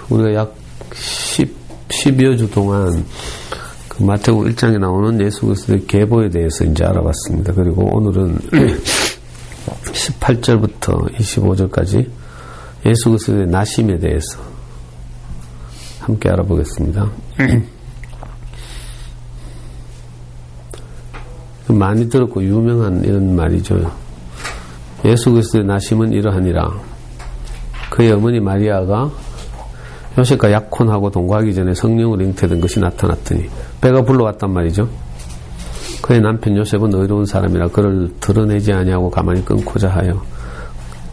우리가 약 10여 주 동안 그 마태복음 1장에 나오는 예수 그리스도의 계보에 대해서 이제 알아봤습니다. 그리고 오늘은 18절부터 25절까지 예수 그리스도의 나심에 대해서 함께 알아보겠습니다. 많이 들었고 유명한 이런 말이죠. 예수 그리스도의 나심은 이러하니라. 그의 어머니 마리아가 요셉과 약혼하고 동거하기 전에 성령으로 잉태된 것이 나타났더니 배가 불러왔단 말이죠. 그의 남편 요셉은 의로운 사람이라 그를 드러내지 아니하고 가만히 끊고자 하여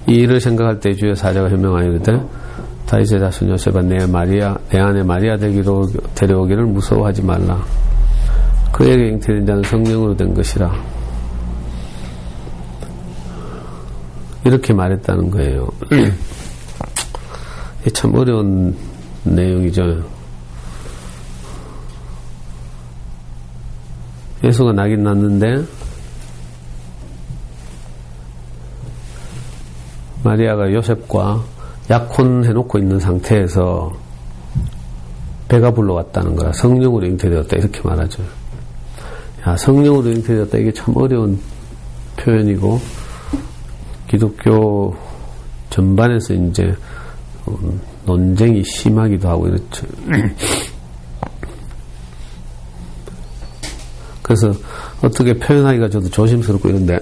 이 일을 생각할 때 주의 사자가 현명하여 이르되 다윗의 자손 요셉아 내 아내 마리아 되기로 데려오기를 무서워하지 말라. 그에게 잉태된 자는 성령으로 된 것이라. 이렇게 말했다는 거예요. 참 어려운 내용이죠. 예수가 나긴 났는데 마리아가 요셉과 약혼해놓고 있는 상태에서 배가 불러왔다는 거라. 성령으로 잉태되었다 이렇게 말하죠. 야, 성령으로 잉태되었다 이게 참 어려운 표현이고 기독교 전반에서 이제 논쟁이 심하기도 하고 이렇죠. 그래서 어떻게 표현하기가 저도 조심스럽고 이런데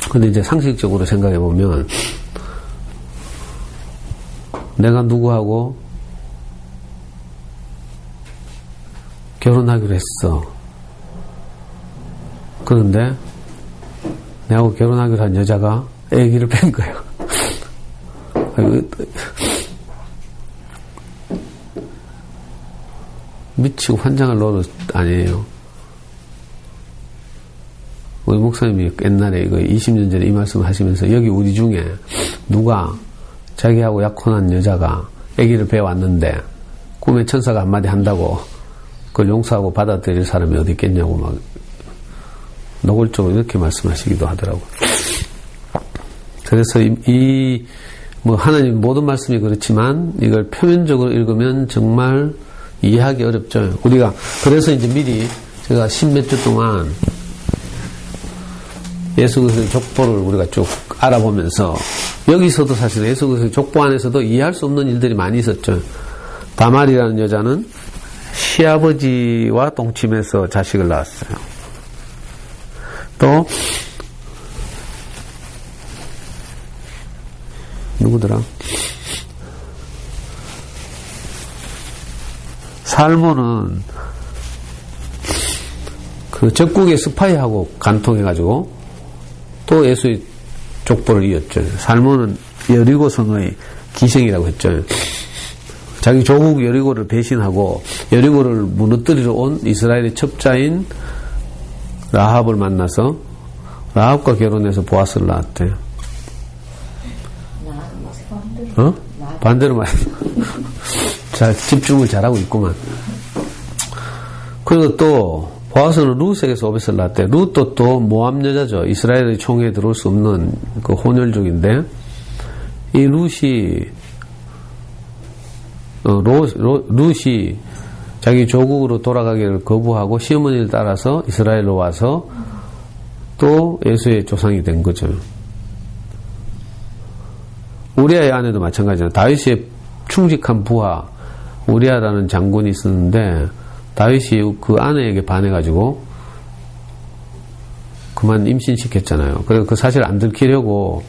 근데 이제 상식적으로 생각해 보면 내가 누구하고 결혼하기로 했어. 그런데 내하고 결혼하기로 한 여자가 아기를 뺀 거예요. 미치고 환장할 노릇 아니에요. 우리 목사님이 옛날에 이거 20년 전에 이 말씀을 하시면서 여기 우리 중에 누가 자기하고 약혼한 여자가 아기를 배워왔는데 꿈에 천사가 한마디 한다고 그걸 용서하고 받아들일 사람이 어디 있겠냐고 막 노골적으로 이렇게 말씀하시기도 하더라고요. 그래서 뭐 하나님 모든 말씀이 그렇지만 이걸 표면적으로 읽으면 정말 이해하기 어렵죠. 우리가 그래서 이제 미리 제가 10몇 주 동안 예수 그리스도의 족보를 우리가 쭉 알아보면서 여기서도 사실 예수 그리스도의 족보 안에서도 이해할 수 없는 일들이 많이 있었죠. 다말이라는 여자는 시아버지와 동침해서 자식을 낳았어요. 또 누구더라? 살몬은 그 적국의 스파이하고 간통해가지고 또 예수의 족보를 이었죠. 살몬은 여리고성의 기생이라고 했죠. 자기 조국 여리고를 배신하고 여리고를 무너뜨리러 온 이스라엘의 첩자인 라합을 만나서 라합과 결혼해서 보아스를 낳았대요. 반대로 말해. 잘 집중을 잘하고 있구만. 그리고 또 보아스는 룻에게서 오벳을 낳았대. 룻도 또 모압 여자죠. 이스라엘의 총회에 들어올 수 없는 그 혼혈족인데 이 룻이 룻이 자기 조국으로 돌아가기를 거부하고 시어머니를 따라서 이스라엘로 와서 또 예수의 조상이 된 거죠. 우리아의 아내도 마찬가지잖아요. 다윗의 충직한 부하 우리아라는 장군이 있었는데 다윗이 그 아내에게 반해가지고 그만 임신시켰잖아요. 그래서 그 사실 안 들키려고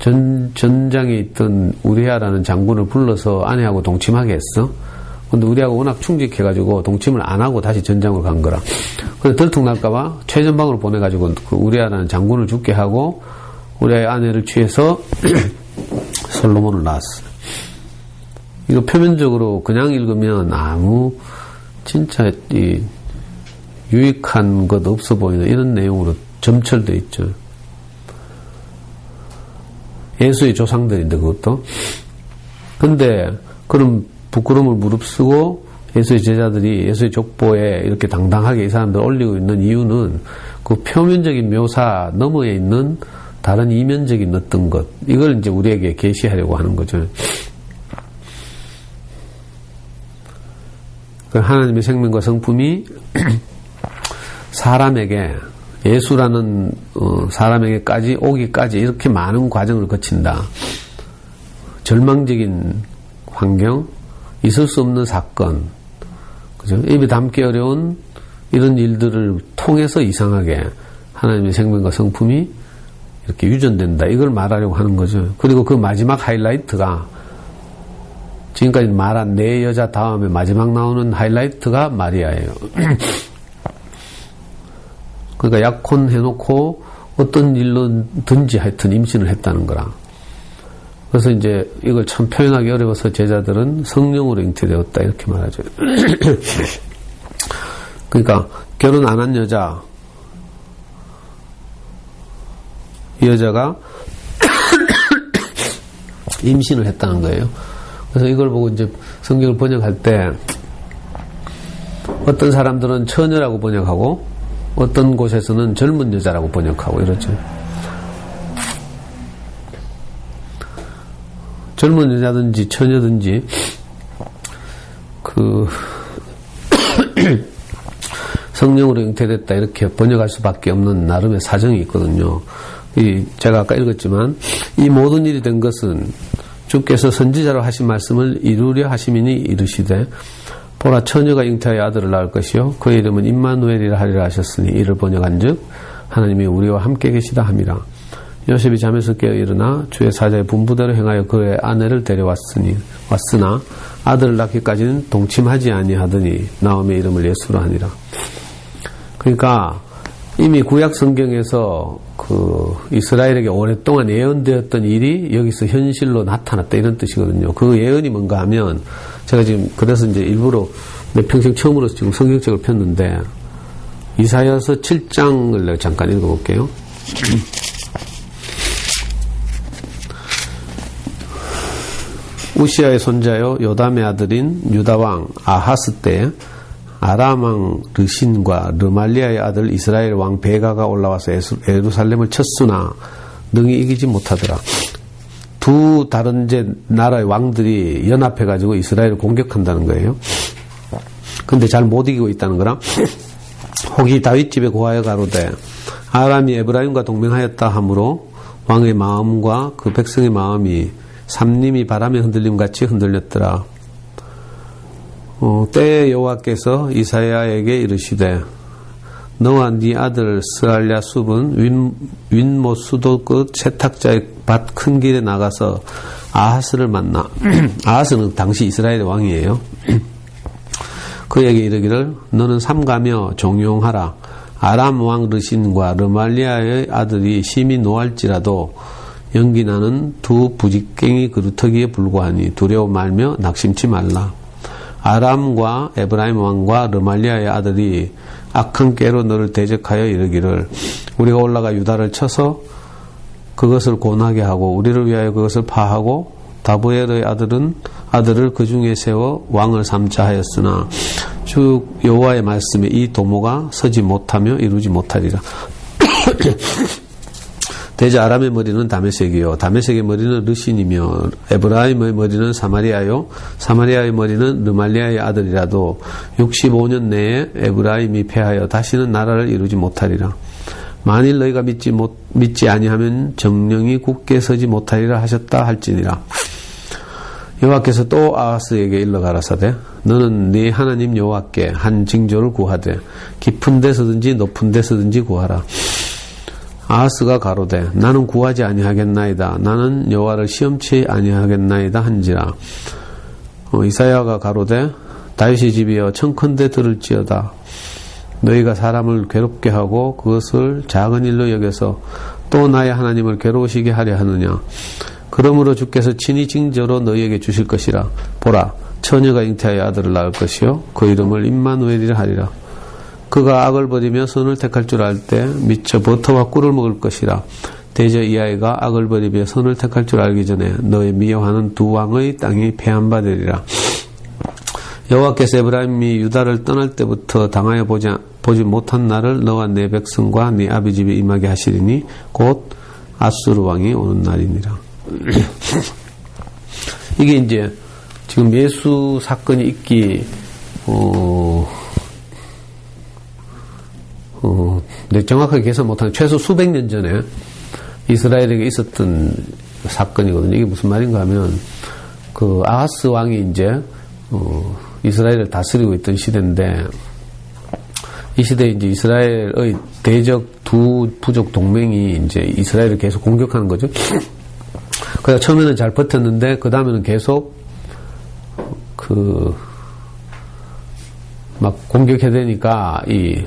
전장에 있던 우리아라는 장군을 불러서 아내하고 동침하게 했어. 근데 우리아가 워낙 충직해가지고 동침을 안 하고 다시 전장으로 간 거라. 그래서 들통날까봐 최전방으로 보내가지고 그 우리아라는 장군을 죽게 하고 우리아의 아내를 취해서 솔로몬을 낳았어. 이거 표면적으로 그냥 읽으면 아무 진짜 유익한 것 없어 보이는 이런 내용으로 점철되어 있죠. 예수의 조상들인데 그것도. 근데 그런 부끄러움을 무릅쓰고 예수의 제자들이 예수의 족보에 이렇게 당당하게 이 사람들 올리고 있는 이유는 그 표면적인 묘사 너머에 있는 다른 이면적인 어떤 것, 이걸 이제 우리에게 계시하려고 하는 거죠. 하나님의 생명과 성품이 사람에게, 예수라는 사람에게까지 오기까지 이렇게 많은 과정을 거친다. 절망적인 환경, 있을 수 없는 사건, 그죠? 입에 담기 어려운 이런 일들을 통해서 이상하게 하나님의 생명과 성품이 이렇게 유전된다. 이걸 말하려고 하는 거죠. 그리고 그 마지막 하이라이트가, 지금까지 말한 네 여자 다음에 마지막 나오는 하이라이트가 마리아예요. 그러니까 약혼해놓고 어떤 일로든지 하여튼 임신을 했다는 거라. 그래서 이제 이걸 참 표현하기 어려워서 제자들은 성령으로 잉태되었다 이렇게 말하죠. 그러니까 결혼 안 한 여자, 이 여자가 임신을 했다는 거예요. 그래서 이걸 보고 이제 성경을 번역할 때 어떤 사람들은 처녀라고 번역하고 어떤 곳에서는 젊은 여자라고 번역하고 이러죠. 젊은 여자든지 처녀든지 성령으로 잉태됐다 이렇게 번역할 수밖에 없는 나름의 사정이 있거든요. 제가 아까 읽었지만 이 모든 일이 된 것은 주께서 선지자로 하신 말씀을 이루려 하심이니 이르시되 보라 처녀가 잉태하여 아들을 낳을 것이요 그의 이름은 임마누엘이라 하리라 하셨으니 이를 번역한즉 하나님이 우리와 함께 계시다 함이라. 요셉이 잠에서 깨어 일어나 주의 사자의 분부대로 행하여 그의 아내를 왔으나 아들을 낳기까지는 동침하지 아니하더니 나옴의 이름을 예수라 하니라. 그러니까 이미 구약 성경에서 이스라엘에게 오랫동안 예언되었던 일이 여기서 현실로 나타났다 이런 뜻이거든요. 그 예언이 뭔가 하면 제가 지금 그래서 이제 일부러 내 평생 처음으로 지금 성경책을 폈는데 이사야서 7장을 내가 잠깐 읽어볼게요. 우시아의 손자요 요담의 아들인 유다왕 아하스 때 아람왕 르신과 르말리아의 아들 이스라엘 왕 베가가 올라와서 예루살렘을 쳤으나 능히 이기지 못하더라. 두 다른 이제 나라의 왕들이 연합해가지고 이스라엘을 공격한다는 거예요. 근데 잘 못 이기고 있다는 거라. 혹이 다윗 집에 고하여 가로되 아람이 에브라임과 동맹하였다 하므로 왕의 마음과 그 백성의 마음이 삼림이 바람에 흔들림같이 흔들렸더라. 때에 여호와께서 이사야에게 이르시되 너와 네 아들 스알랴 숲은 윗못 수도 끝 세탁자의 밭 큰 길에 나가서 아하스를 만나. 아하스는 당시 이스라엘의 왕이에요. 그에게 이르기를 너는 삼가며 종용하라. 아람 왕 르신과 르말리아의 아들이 심히 노할지라도 연기나는 두 부직갱이 그루터기에 불과하니 두려워 말며 낙심치 말라. 아람과 에브라임 왕과 르말리아의 아들이 악한 꾀로 너를 대적하여 이르기를 우리가 올라가 유다를 쳐서 그것을 고나게 하고 우리를 위하여 그것을 파하고 다보엘의 아들을 그 중에 세워 왕을 삼자 하였으나 주 여호와의 말씀에 이 도모가 서지 못하며 이루지 못하리라. 대저 아람의 머리는 다메섹이요 다메섹의 머리는 르신이며 에브라임의 머리는 사마리아요 사마리아의 머리는 르말리아의 아들이라도 65년 내에 에브라임이 패하여 다시는 나라를 이루지 못하리라. 만일 너희가 믿지 아니하면 정령이 굳게 서지 못하리라 하셨다 할지니라. 여호와께서 또 아하스에게 일러 가라사대 너는 네 하나님 여호와께 한 징조를 구하되 깊은 데서든지 높은 데서든지 구하라. 아하스가 가로되 나는 구하지 아니하겠나이다. 나는 여호와를 시험치 아니하겠나이다 한지라. 이사야가 가로되 다윗의 집이여 청컨대 들을지어다. 너희가 사람을 괴롭게 하고 그것을 작은 일로 여겨서 또 나의 하나님을 괴로우시게 하려 하느냐. 그러므로 주께서 친히 징조로 너희에게 주실 것이라. 보라 처녀가 잉태하여 아들을 낳을 것이요 그 이름을 임마누엘이라 하리라. 그가 악을 버리며 선을 택할 줄 알 때 미쳐 버터와 꿀을 먹을 것이라. 대저 이 아이가 악을 버리며 선을 택할 줄 알기 전에 너의 미워하는 두 왕의 땅이 패한바되리라. 여호와께서 에브라임이 유다를 떠날 때부터 당하여 보지 못한 날을 너와 네 백성과 네 아비 집에 임하게 하시리니 곧 아수르 왕이 오는 날이니라. 이게 이제 지금 예수 사건이 있기 네, 정확하게 계산 못하는 최소 수백 년 전에 이스라엘에게 있었던 사건이거든요. 이게 무슨 말인가 하면 그 아하스 왕이 이제 이스라엘을 다스리고 있던 시대인데 이 시대에 이제 이스라엘의 대적 두 부족 동맹이 이제 이스라엘을 계속 공격하는 거죠. 그래서 처음에는 잘 버텼는데 그 다음에는 계속 막 공격해야 되니까 이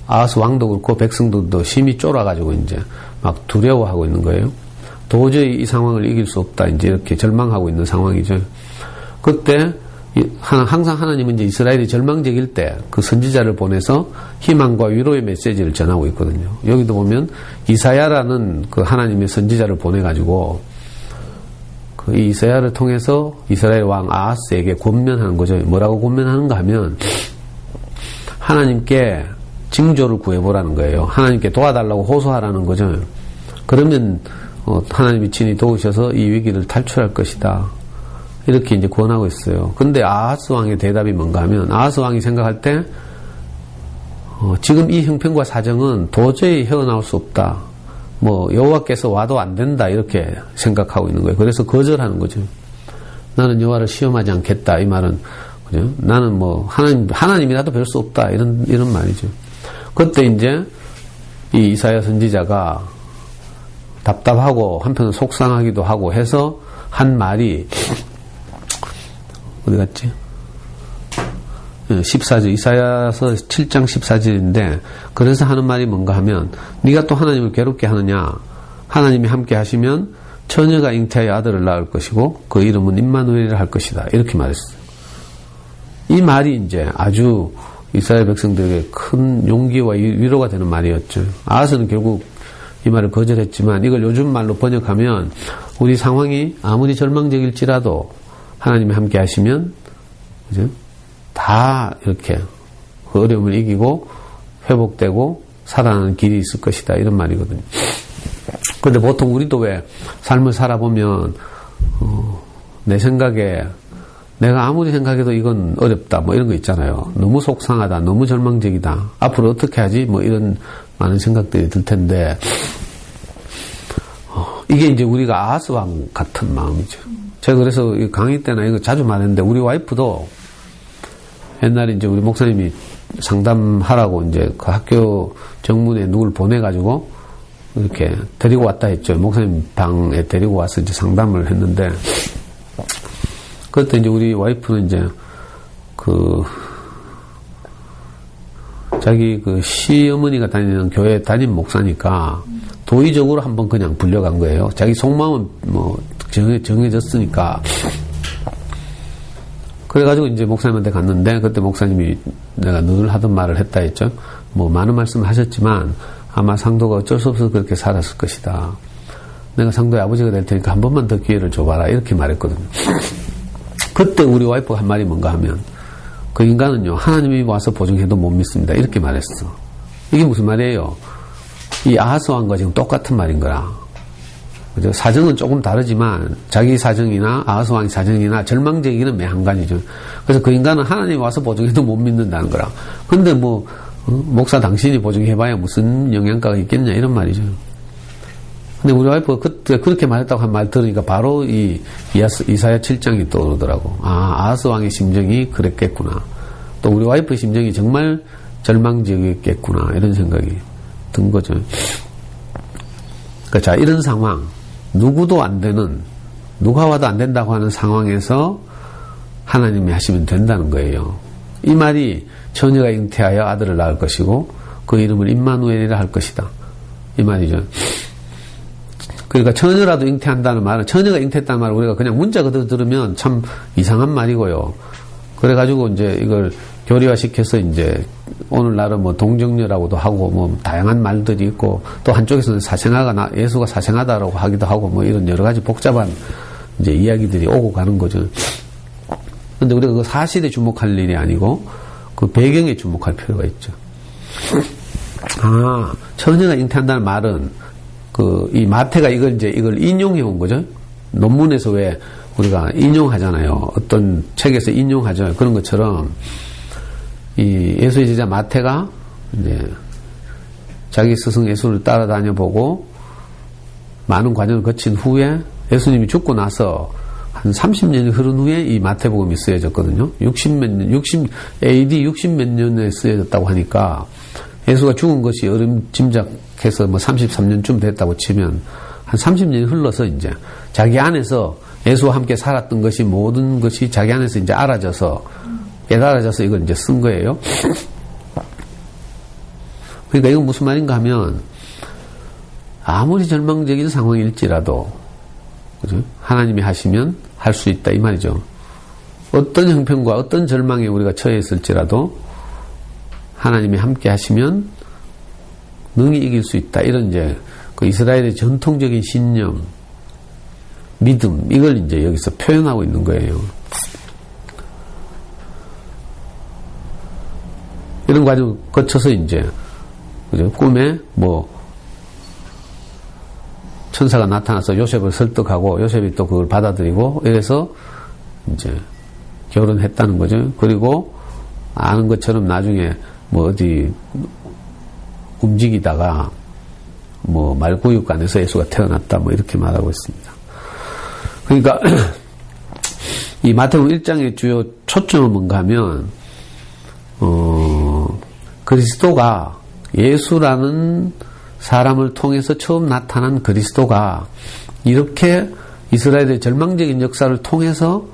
아하스 왕도 그렇고 백성들도 심히 쫄아가지고 이제 막 두려워하고 있는 거예요. 도저히 이 상황을 이길 수 없다. 이제 이렇게 절망하고 있는 상황이죠. 그때 항상 하나님은 이제 이스라엘이 절망적일 때 그 선지자를 보내서 희망과 위로의 메시지를 전하고 있거든요. 여기도 보면 이사야라는 그 하나님의 선지자를 보내가지고 그 이사야를 통해서 이스라엘 왕 아하스에게 권면하는 거죠. 뭐라고 권면하는가 하면 하나님께 징조를 구해보라는 거예요. 하나님께 도와달라고 호소하라는 거죠. 그러면 하나님이 친히 도우셔서 이 위기를 탈출할 것이다. 이렇게 이제 권하고 있어요. 근데 아하스 왕의 대답이 뭔가 하면 아하스 왕이 생각할 때 지금 이 형편과 사정은 도저히 헤어나올 수 없다. 뭐 여호와께서 와도 안 된다. 이렇게 생각하고 있는 거예요. 그래서 거절하는 거죠. 나는 여호와를 시험하지 않겠다. 이 말은 그죠? 나는 뭐 하나님이라도 별 수 없다. 이런 말이죠. 그때 이제 이 이사야 선지자가 답답하고 한편은 속상하기도 하고 해서 한 말이 어디 갔지? 14절 이사야서 7장 14절인데 그래서 하는 말이 뭔가 하면 네가 또 하나님을 괴롭게 하느냐 하나님이 함께 하시면 처녀가 잉태하여 아들을 낳을 것이고 그 이름은 임마누엘이라 할 것이다. 이렇게 말했어요. 이 말이 이제 아주 이스라엘 백성들에게 큰 용기와 위로가 되는 말이었죠. 아하스는 결국 이 말을 거절했지만 이걸 요즘 말로 번역하면 우리 상황이 아무리 절망적일지라도 하나님이 함께 하시면 그죠? 다 이렇게 그 어려움을 이기고 회복되고 살아나는 길이 있을 것이다. 이런 말이거든요. 근데 보통 우리도 왜 삶을 살아보면 내 생각에 내가 아무리 생각해도 이건 어렵다. 뭐 이런 거 있잖아요. 너무 속상하다. 너무 절망적이다. 앞으로 어떻게 하지? 뭐 이런 많은 생각들이 들 텐데 이게 이제 우리가 아하스 왕 같은 마음이죠. 제가 그래서 강의 때나 이거 자주 말했는데 우리 와이프도 옛날에 이제 우리 목사님이 상담하라고 이제 그 학교 정문에 누굴 보내가지고 이렇게 데리고 왔다 했죠. 목사님 방에 데리고 와서 이제 상담을 했는데 그때 이제 우리 와이프는 이제 자기 그 시어머니가 다니는 교회 담임 목사니까 도의적으로 한번 그냥 불려간 거예요. 자기 속마음은 뭐 정해졌으니까. 그래가지고 이제 목사님한테 갔는데 그때 목사님이 내가 늘 하던 말을 했다 했죠. 뭐 많은 말씀을 하셨지만 아마 상도가 어쩔 수 없어서 그렇게 살았을 것이다. 내가 상도의 아버지가 될 테니까 한 번만 더 기회를 줘봐라. 이렇게 말했거든요. 그때 우리 와이프가 한 말이 뭔가 하면 그 인간은요 하나님이 와서 보증해도 못 믿습니다. 이렇게 말했어. 이게 무슨 말이에요? 이 아하스 왕과 지금 똑같은 말인 거라. 그죠? 사정은 조금 다르지만 자기 사정이나 아하스 왕의 사정이나 절망적이기는 매한가지죠. 그래서 그 인간은 하나님이 와서 보증해도 못 믿는다는 거라. 근데 뭐 목사 당신이 보증해봐야 무슨 영향가가 있겠냐 이런 말이죠. 근데 우리 와이프가 그때 그렇게 말했다고 한 말 들으니까 바로 이 이사야 7장이 떠오르더라고. 아하스 왕의 심정이 그랬겠구나. 또 우리 와이프의 심정이 정말 절망적이겠구나. 이런 생각이 든 거죠. 그러니까 자, 이런 상황, 누구도 안 되는, 누가 와도 안 된다고 하는 상황에서 하나님이 하시면 된다는 거예요. 이 말이 처녀가 잉태하여 아들을 낳을 것이고 그 이름을 임마누엘이라 할 것이다. 이 말이죠. 그러니까 처녀라도 잉태한다는 말은 처녀가 잉태했다는 말을 우리가 그냥 문자 그대로 들으면 참 이상한 말이고요. 그래가지고 이제 이걸 교리화시켜서 이제 오늘날은 뭐 동정녀라고도 하고 뭐 다양한 말들이 있고 또 한쪽에서는 예수가 사생하다라고 하기도 하고 뭐 이런 여러 가지 복잡한 이제 이야기들이 오고 가는 거죠. 근데 우리가 그 사실에 주목할 일이 아니고 그 배경에 주목할 필요가 있죠. 처녀가 잉태한다는 말은 이 마태가 이걸 인용해 온 거죠. 논문에서 왜 우리가 인용하잖아요. 어떤 책에서 인용하죠. 그런 것처럼 이 예수의 제자 마태가 이제 자기 스승 예수를 따라다녀 보고 많은 과정을 거친 후에 예수님이 죽고 나서 한 30년이 흐른 후에 이 마태복음이 쓰여졌거든요. AD 60 몇 년에 쓰여졌다고 하니까 예수가 죽은 것이 어림짐작해서 33년쯤 됐다고 치면 한 30년이 흘러서 이제 자기 안에서 예수와 함께 살았던 것이 모든 것이 자기 안에서 이제 깨달아져서 이걸 이제 쓴 거예요. 그러니까 이건 무슨 말인가 하면 아무리 절망적인 상황일지라도 그죠? 하나님이 하시면 할 수 있다 이 말이죠. 어떤 형편과 어떤 절망에 우리가 처해 있을지라도 하나님이 함께 하시면 능히 이길 수 있다. 이런 이제 그 이스라엘의 전통적인 신념, 믿음 이걸 이제 여기서 표현하고 있는 거예요. 이런 과정을 거쳐서 이제 그죠? 꿈에 천사가 나타나서 요셉을 설득하고 요셉이 또 그걸 받아들이고 이래서 이제 결혼했다는 거죠. 그리고 아는 것처럼 나중에 어디 움직이다가 말구육관에서 예수가 태어났다 이렇게 말하고 있습니다. 그러니까 이 마태복음 1장의 주요 초점은 뭔가 하면 그리스도가 예수라는 사람을 통해서 처음 나타난 그리스도가 이렇게 이스라엘의 절망적인 역사를 통해서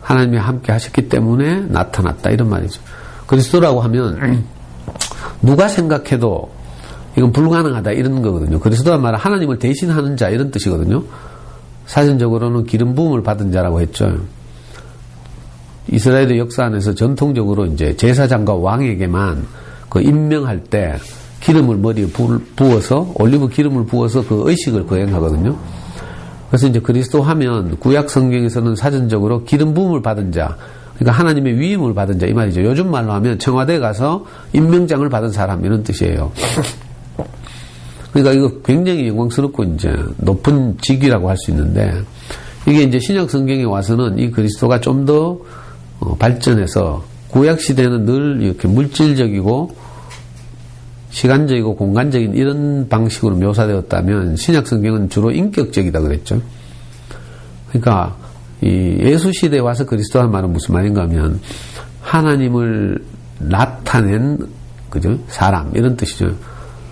하나님이 함께 하셨기 때문에 나타났다 이런 말이죠. 그리스도라고 하면 누가 생각해도 이건 불가능하다 이런 거거든요. 그리스도란 말은 하나님을 대신하는 자 이런 뜻이거든요. 사전적으로는 기름 부음을 받은 자라고 했죠. 이스라엘의 역사 안에서 전통적으로 이제 제사장과 왕에게만 그 임명할 때 기름을 머리에 부어서 올리브 기름을 부어서 그 의식을 거행하거든요. 그래서 이제 그리스도 하면 구약 성경에서는 사전적으로 기름 부음을 받은 자, 그러니까 하나님의 위임을 받은 자 이 말이죠. 요즘 말로 하면 청와대에 가서 임명장을 받은 사람 이런 뜻이에요. 그러니까 이거 굉장히 영광스럽고 이제 높은 직위라고 할 수 있는데 이게 이제 신약 성경에 와서는 이 그리스도가 좀 더 발전해서 구약 시대는 늘 이렇게 물질적이고 시간적이고 공간적인 이런 방식으로 묘사되었다면 신약 성경은 주로 인격적이다 그랬죠. 그러니까 이 예수 시대에 와서 그리스도란 말은 무슨 말인가 하면 하나님을 나타낸 그죠? 사람 이런 뜻이죠.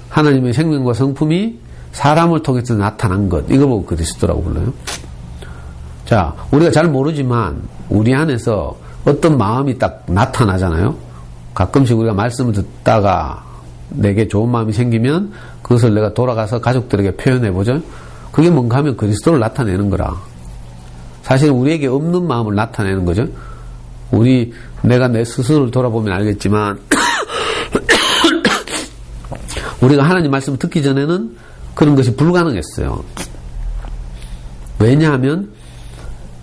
하나님의 생명과 성품이 사람을 통해서 나타난 것 이걸 보고 그리스도라고 불러요. 자, 우리가 잘 모르지만 우리 안에서 어떤 마음이 딱 나타나잖아요. 가끔씩 우리가 말씀을 듣다가 내게 좋은 마음이 생기면 그것을 내가 돌아가서 가족들에게 표현해보죠. 그게 뭔가 하면 그리스도를 나타내는 거라. 사실 우리에게 없는 마음을 나타내는 거죠. 내가 내 스스로를 돌아보면 알겠지만 우리가 하나님 말씀을 듣기 전에는 그런 것이 불가능했어요. 왜냐하면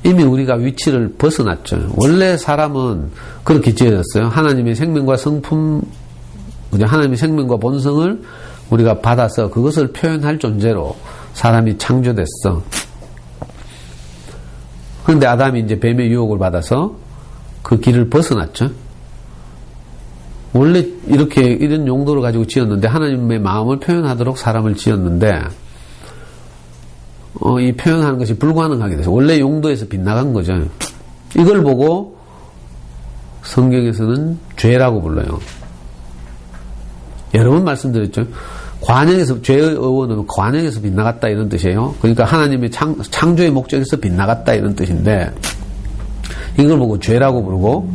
이미 우리가 위치를 벗어났죠. 원래 사람은 그렇게 지어졌어요. 하나님의 생명과 성품, 하나님의 생명과 본성을 우리가 받아서 그것을 표현할 존재로 사람이 창조됐어. 그런데 아담이 이제 뱀의 유혹을 받아서 그 길을 벗어났죠. 원래 이런 용도를 가지고 지었는데 하나님의 마음을 표현하도록 사람을 지었는데 이 표현하는 것이 불가능하게 돼서 원래 용도에서 빗나간 거죠. 이걸 보고 성경에서는 죄라고 불러요. 여러 번 말씀드렸죠. 관역에서 죄의 어원은 관역에서 빗나갔다 이런 뜻이에요. 그러니까 하나님의 창조의 목적에서 빗나갔다 이런 뜻인데 이걸 보고 죄라고 부르고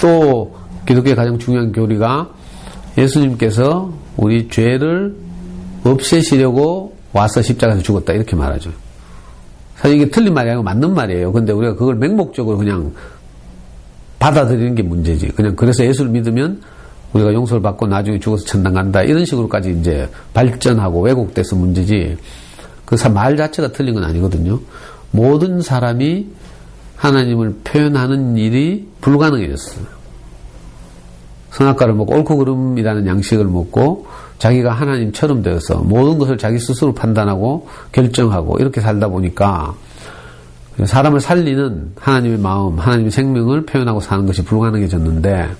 또 기독교의 가장 중요한 교리가 예수님께서 우리 죄를 없애시려고 와서 십자가에서 죽었다 이렇게 말하죠. 사실 이게 틀린 말이 아니고 맞는 말이에요. 근데 우리가 그걸 맹목적으로 그냥 받아들이는 게 문제지. 그냥 그래서 예수를 믿으면 우리가 용서를 받고 나중에 죽어서 천당 간다 이런 식으로까지 이제 발전하고 왜곡돼서 문제지. 그 말 자체가 틀린 건 아니거든요. 모든 사람이 하나님을 표현하는 일이 불가능해졌어요. 선악과를 먹고 옳고 그름이라는 양식을 먹고 자기가 하나님처럼 되어서 모든 것을 자기 스스로 판단하고 결정하고 이렇게 살다 보니까 사람을 살리는 하나님의 마음, 하나님의 생명을 표현하고 사는 것이 불가능해졌는데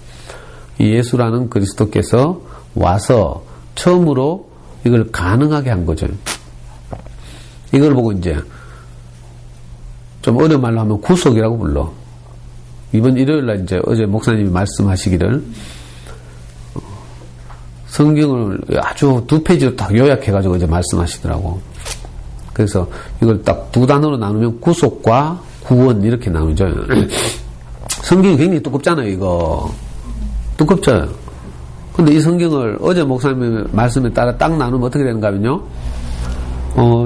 이 예수라는 그리스도께서 와서 처음으로 이걸 가능하게 한 거죠. 이걸 보고 이제 좀 어려운 말로 하면 구속이라고 불러. 이번 일요일날 이제 어제 목사님이 말씀하시기를 성경을 아주 2페이지로 딱 요약해가지고 이제 말씀하시더라고. 그래서 이걸 딱 2단어로 나누면 구속과 구원 이렇게 나누죠. 성경이 굉장히 두껍잖아요, 이거. 두껍죠? 근데 이 성경을 어제 목사님의 말씀에 따라 딱 나누면 어떻게 되는가 하면요.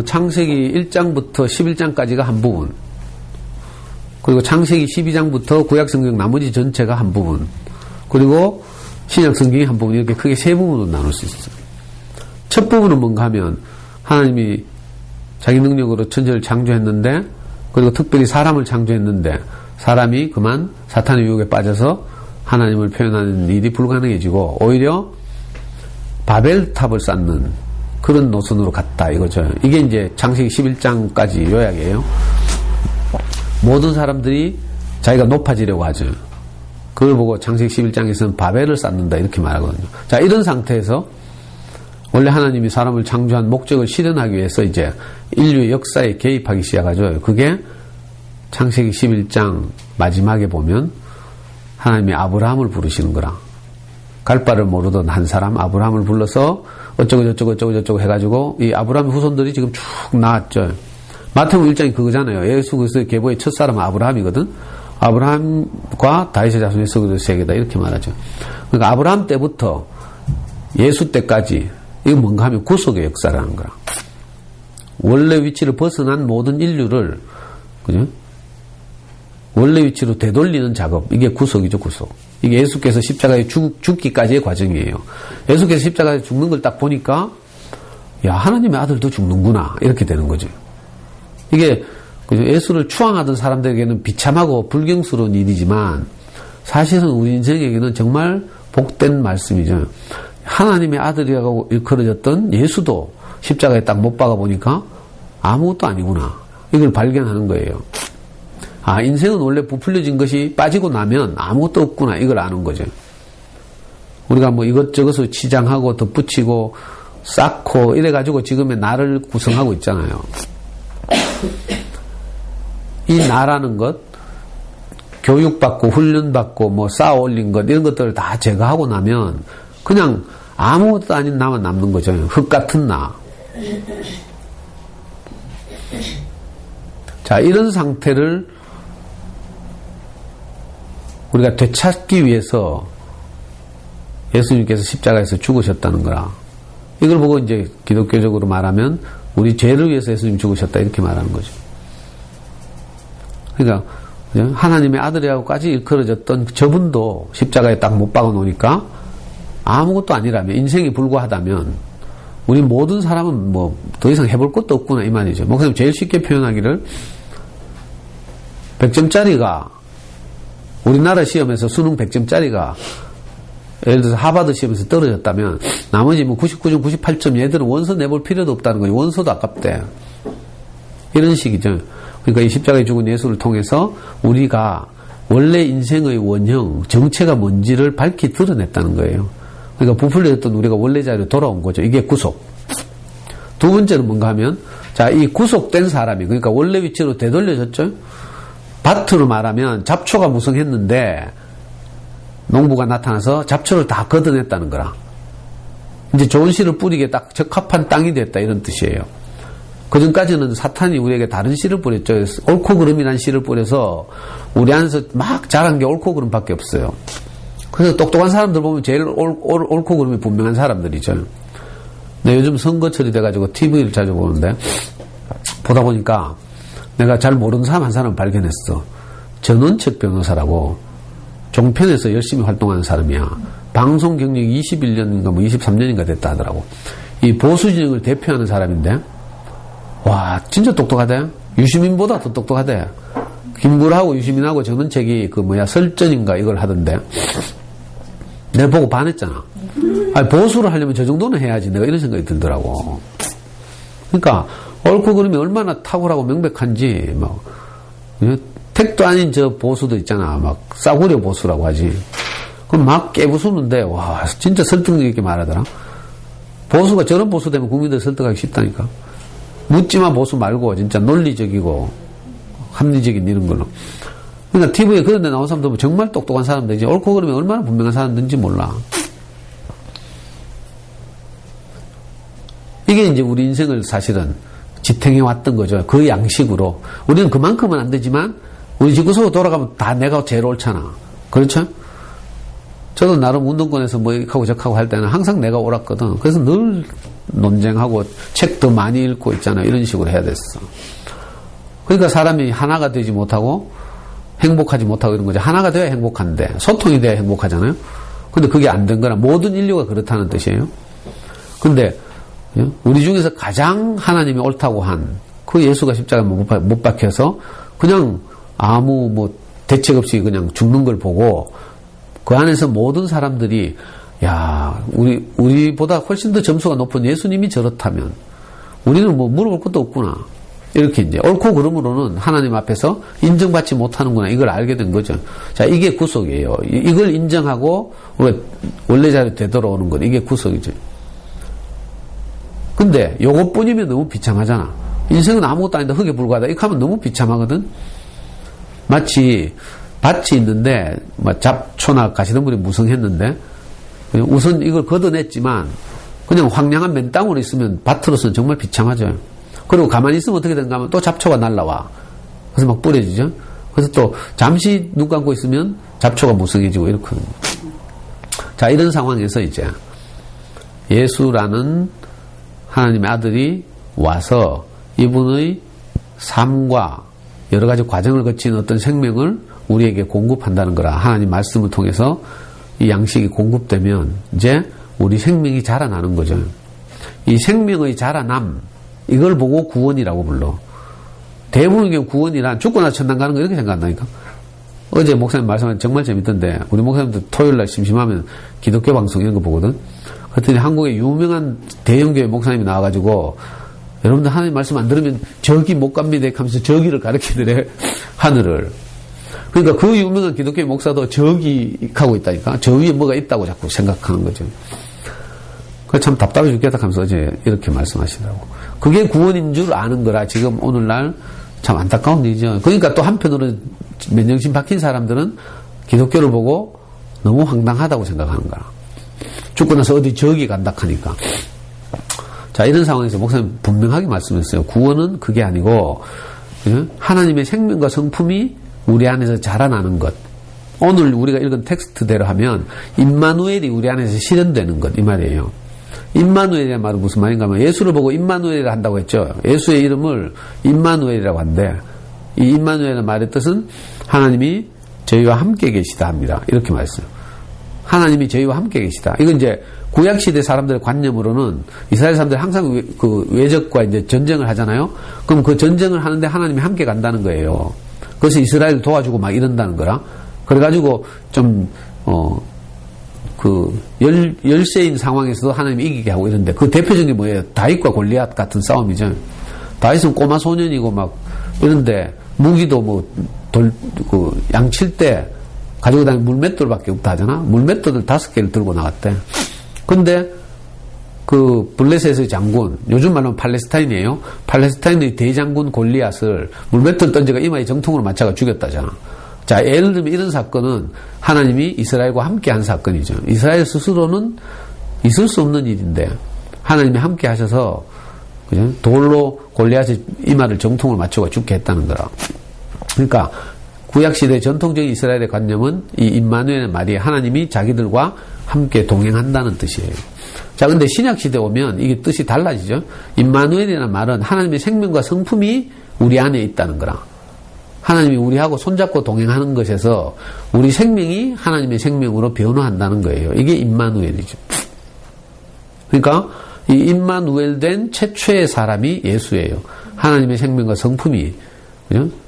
창세기 1장부터 11장까지가 한 부분. 그리고 창세기 12장부터 구약 성경 나머지 전체가 한 부분. 그리고 신약 성경이 한 부분, 이렇게 크게 3부분으로 나눌 수 있어요. 첫 부분은 뭔가 하면 하나님이 자기 능력으로 천지를 창조했는데, 그리고 특별히 사람을 창조했는데 사람이 그만 사탄의 유혹에 빠져서 하나님을 표현하는 일이 불가능해지고 오히려 바벨탑을 쌓는 그런 노선으로 갔다 이거죠. 이게 이제 창세기 11장까지 요약이에요. 모든 사람들이 자기가 높아지려고 하죠. 그걸 보고 창세기 11장에서는 바벨을 쌓는다 이렇게 말하거든요. 자, 이런 상태에서 원래 하나님이 사람을 창조한 목적을 실현하기 위해서 이제 인류의 역사에 개입하기 시작하죠. 그게 창세기 11장 마지막에 보면 하나님이 아브라함을 부르시는 거라. 갈 바를 모르던 한 사람 아브라함을 불러서 어쩌고 해가지고 이 아브라함의 후손들이 지금 쭉 나왔죠. 마태복음 1장이 그거잖아요. 예수 그리스도의 계보의 첫사람은 아브라함이거든. 아브라함과 다윗의 자손 예수 그리스도의 세계다 이렇게 말하죠. 그러니까 아브라함 때부터 예수 때까지 이거 뭔가 하면 구속의 역사라는 거라. 원래 위치를 벗어난 모든 인류를 그죠? 원래 위치로 되돌리는 작업, 이게 구속이죠, 구속. 이게 예수께서 십자가에 죽기까지의 과정이에요. 예수께서 십자가에 죽는 걸 딱 보니까 야, 하나님의 아들도 죽는구나 이렇게 되는 거죠. 이게 예수를 추앙하던 사람들에게는 비참하고 불경스러운 일이지만 사실은 우리 인생에게는 정말 복된 말씀이죠. 하나님의 아들이라고 일컬어졌던 예수도 십자가에 딱 못 박아 보니까 아무것도 아니구나 이걸 발견하는 거예요. 아, 인생은 원래 부풀려진 것이 빠지고 나면 아무것도 없구나 이걸 아는 거죠. 우리가 뭐 이것저것을 치장하고 덧붙이고 쌓고 이래가지고 지금의 나를 구성하고 있잖아요. 이 나라는 것, 교육받고 훈련받고 뭐 쌓아 올린 것 이런 것들을 다 제거하고 나면 그냥 아무것도 아닌 나만 남는 거죠. 흙 같은 나. 자, 이런 상태를 우리가 되찾기 위해서 예수님께서 십자가에서 죽으셨다는 거라. 이걸 보고 이제 기독교적으로 말하면 우리 죄를 위해서 예수님 죽으셨다 이렇게 말하는 거죠. 그러니까 하나님의 아들이라고까지 일컬어졌던 저분도 십자가에 딱 못 박아 놓으니까 아무것도 아니라면, 인생이 불과하다면 우리 모든 사람은 뭐 더 이상 해볼 것도 없구나 이 말이죠. 목사님 제일 쉽게 표현하기를 100점짜리가 우리나라 시험에서 수능 100점짜리가 예를 들어서 하버드 시험에서 떨어졌다면 나머지 뭐 99점, 98점 얘들은 원서 내볼 필요도 없다는 거예요. 원서도 아깝대. 이런 식이죠. 그러니까 이 십자가에 죽은 예수를 통해서 우리가 원래 인생의 원형, 정체가 뭔지를 밝히 드러냈다는 거예요. 그러니까 부풀려졌던 우리가 원래 자리로 돌아온 거죠. 이게 구속. 두 번째는 뭔가 하면, 자, 이 구속된 사람이, 그러니까 원래 위치로 되돌려졌죠? 밭으로 말하면 잡초가 무성했는데 농부가 나타나서 잡초를 다 걷어냈다는 거라. 이제 좋은 씨를 뿌리기에 딱 적합한 땅이 됐다 이런 뜻이에요. 그전까지는 사탄이 우리에게 다른 씨를 뿌렸죠. 옳고 그름이란 씨를 뿌려서 우리 안에서 막 자란 게 옳고 그름밖에 없어요. 그래서 똑똑한 사람들 보면 제일 옳고 그름이 분명한 사람들이죠. 근데 요즘 선거철이 돼가지고 TV를 자주 보는데 보다 보니까 내가 잘 모르는 사람 한 사람 발견했어. 전원책 변호사라고 종편에서 열심히 활동하는 사람이야. 방송 경력이 21년인가 뭐 23년인가 됐다 하더라고. 이 보수 진영을 대표하는 사람인데 와 진짜 똑똑하대. 유시민보다 더 똑똑하대. 김구라하고 유시민하고 전원책이 그 뭐야 설전인가 이걸 하던데 내가 보고 반했잖아. 아니, 보수를 하려면 저 정도는 해야지. 내가 이런 생각이 들더라고. 그러니까, 옳고 그름이 얼마나 탁월하고 명백한지, 막, 택도 아닌 저 보수도 있잖아. 막, 싸구려 보수라고 하지. 그럼 막 깨부수는데, 와, 진짜 설득력 있게 말하더라. 보수가 저런 보수 되면 국민들 설득하기 쉽다니까. 묻지마 보수 말고, 진짜 논리적이고, 합리적인 이런 걸로. 그러니까 TV에 그런 데 나온 사람들 보면 정말 똑똑한 사람들이지, 옳고 그름이 얼마나 분명한 사람들인지 몰라. 이게 이제 우리 인생을 사실은 지탱해 왔던 거죠. 그 양식으로. 우리는 그만큼은 안 되지만, 우리 집구석으로 돌아가면 다 내가 제일 옳잖아. 그렇죠? 저도 나름 운동권에서 뭐 이렇게 저하고 할 때는 항상 내가 옳았거든. 그래서 늘 논쟁하고 책 더 많이 읽고 있잖아. 이런 식으로 해야 됐어. 그러니까 사람이 하나가 되지 못하고 행복하지 못하고 이런 거죠. 하나가 돼야 행복한데, 소통이 돼야 행복하잖아요. 근데 그게 안 된 거라 모든 인류가 그렇다는 뜻이에요. 근데 우리 중에서 가장 하나님이 옳다고 한 그 예수가 십자가에 못 박혀서 그냥 아무 뭐 대책 없이 그냥 죽는 걸 보고 그 안에서 모든 사람들이 야, 우리보다 훨씬 더 점수가 높은 예수님이 저렇다면 우리는 뭐 물어볼 것도 없구나. 이렇게 이제 옳고 그름으로는 하나님 앞에서 인정받지 못하는구나. 이걸 알게 된 거죠. 자, 이게 구속이에요. 이걸 인정하고 원래 자리에 되돌아오는 것. 이게 구속이죠. 근데 요것뿐이면 너무 비참하잖아. 인생은 아무것도 아닌데 흙에 불과하다. 이렇게 하면 너무 비참하거든. 마치 밭이 있는데 잡초나 가시덤불이 무성했는데 우선 이걸 걷어냈지만 그냥 황량한 맨 땅으로 있으면 밭으로서는 정말 비참하죠. 그리고 가만히 있으면 어떻게 되는가 하면 또 잡초가 날라와. 그래서 막 뿌려지죠. 그래서 또 잠시 눈 감고 있으면 잡초가 무성해지고 이렇거든요. 자, 이런 상황에서 이제 예수라는 하나님의 아들이 와서 이분의 삶과 여러 가지 과정을 거친 어떤 생명을 우리에게 공급한다는 거라. 하나님 말씀을 통해서 이 양식이 공급되면 이제 우리 생명이 자라나는 거죠. 이 생명의 자라남, 이걸 보고 구원이라고 불러. 대부분의 경우 구원이란 죽고 나서 천당 가는 거 이렇게 생각한다니까. 어제 목사님 말씀하신 정말 재밌던데 우리 목사님들 토요일날 심심하면 기독교 방송 이런 거 보거든. 그랬더니 한국에 유명한 대형교회 목사님이 나와가지고 여러분들 하나님 말씀 안 들으면 저기 못 갑니다 하면서 저기를 가르치더래. 하늘을. 그러니까 그 유명한 기독교 목사도 저기 가고 있다니까. 저 위에 뭐가 있다고 자꾸 생각하는 거죠. 그 참 답답해 죽겠다 하면서 어제 이렇게 말씀하시더라고. 그게 구원인 줄 아는 거라 지금 오늘날 참 안타까운 일이죠. 그러니까 또 한편으로는 맨정신 박힌 사람들은 기독교를 보고 너무 황당하다고 생각하는 거야. 죽고 나서 어디 저기 간다 하니까. 자, 이런 상황에서 목사님 분명하게 말씀했어요. 구원은 그게 아니고 하나님의 생명과 성품이 우리 안에서 자라나는 것. 오늘 우리가 읽은 텍스트대로 하면 임마누엘이 우리 안에서 실현되는 것, 이 말이에요. 임마누엘이라는 말은 무슨 말인가 하면 예수를 보고 임마누엘이라 한다고 했죠. 예수의 이름을 임마누엘이라고 한대. 이 임마누엘의 말의 뜻은 하나님이 저희와 함께 계시다 합니다. 이렇게 말했어요. 하나님이 저희와 함께 계시다. 이건 이제 구약시대 사람들의 관념으로는 이스라엘 사람들이 항상 그 외적과 이제 전쟁을 하잖아요. 그럼 그 전쟁을 하는데 하나님이 함께 간다는 거예요. 그래서 이스라엘을 도와주고 막 이런다는 거라. 그래가지고 좀, 열세인 상황에서도 하나님이 이기게 하고 이런데 그 대표적인 게 뭐예요? 다윗과 골리앗 같은 싸움이죠. 다윗은 꼬마 소년이고 막 이런데 무기도 뭐 양칠 때 가지고 다니는 물맷돌밖에 없다 하잖아. 물맷돌을 5개를 들고 나갔대. 근데 그 블레셋의 장군, 요즘 말로는 팔레스타인이에요. 팔레스타인의 대장군 골리앗을 물맷돌 던져가 이마에 정통으로 맞춰가 죽였다잖아. 자, 예를 들면 이런 사건은 하나님이 이스라엘과 함께 한 사건이죠. 이스라엘 스스로는 있을 수 없는 일인데 하나님이 함께 하셔서 그죠? 돌로 골리앗의 이마를 정통으로 맞춰가 죽게 했다는 거라. 그러니까 구약시대 전통적인 이스라엘의 관념은 이 임마누엘의 말이 하나님이 자기들과 함께 동행한다는 뜻이에요. 자, 근데 신약시대 오면 이게 뜻이 달라지죠. 임마누엘이라는 말은 하나님의 생명과 성품이 우리 안에 있다는 거라. 하나님이 우리하고 손잡고 동행하는 것에서 우리 생명이 하나님의 생명으로 변화한다는 거예요. 이게 임마누엘이죠. 그러니까 이 임마누엘 된 최초의 사람이 예수예요. 하나님의 생명과 성품이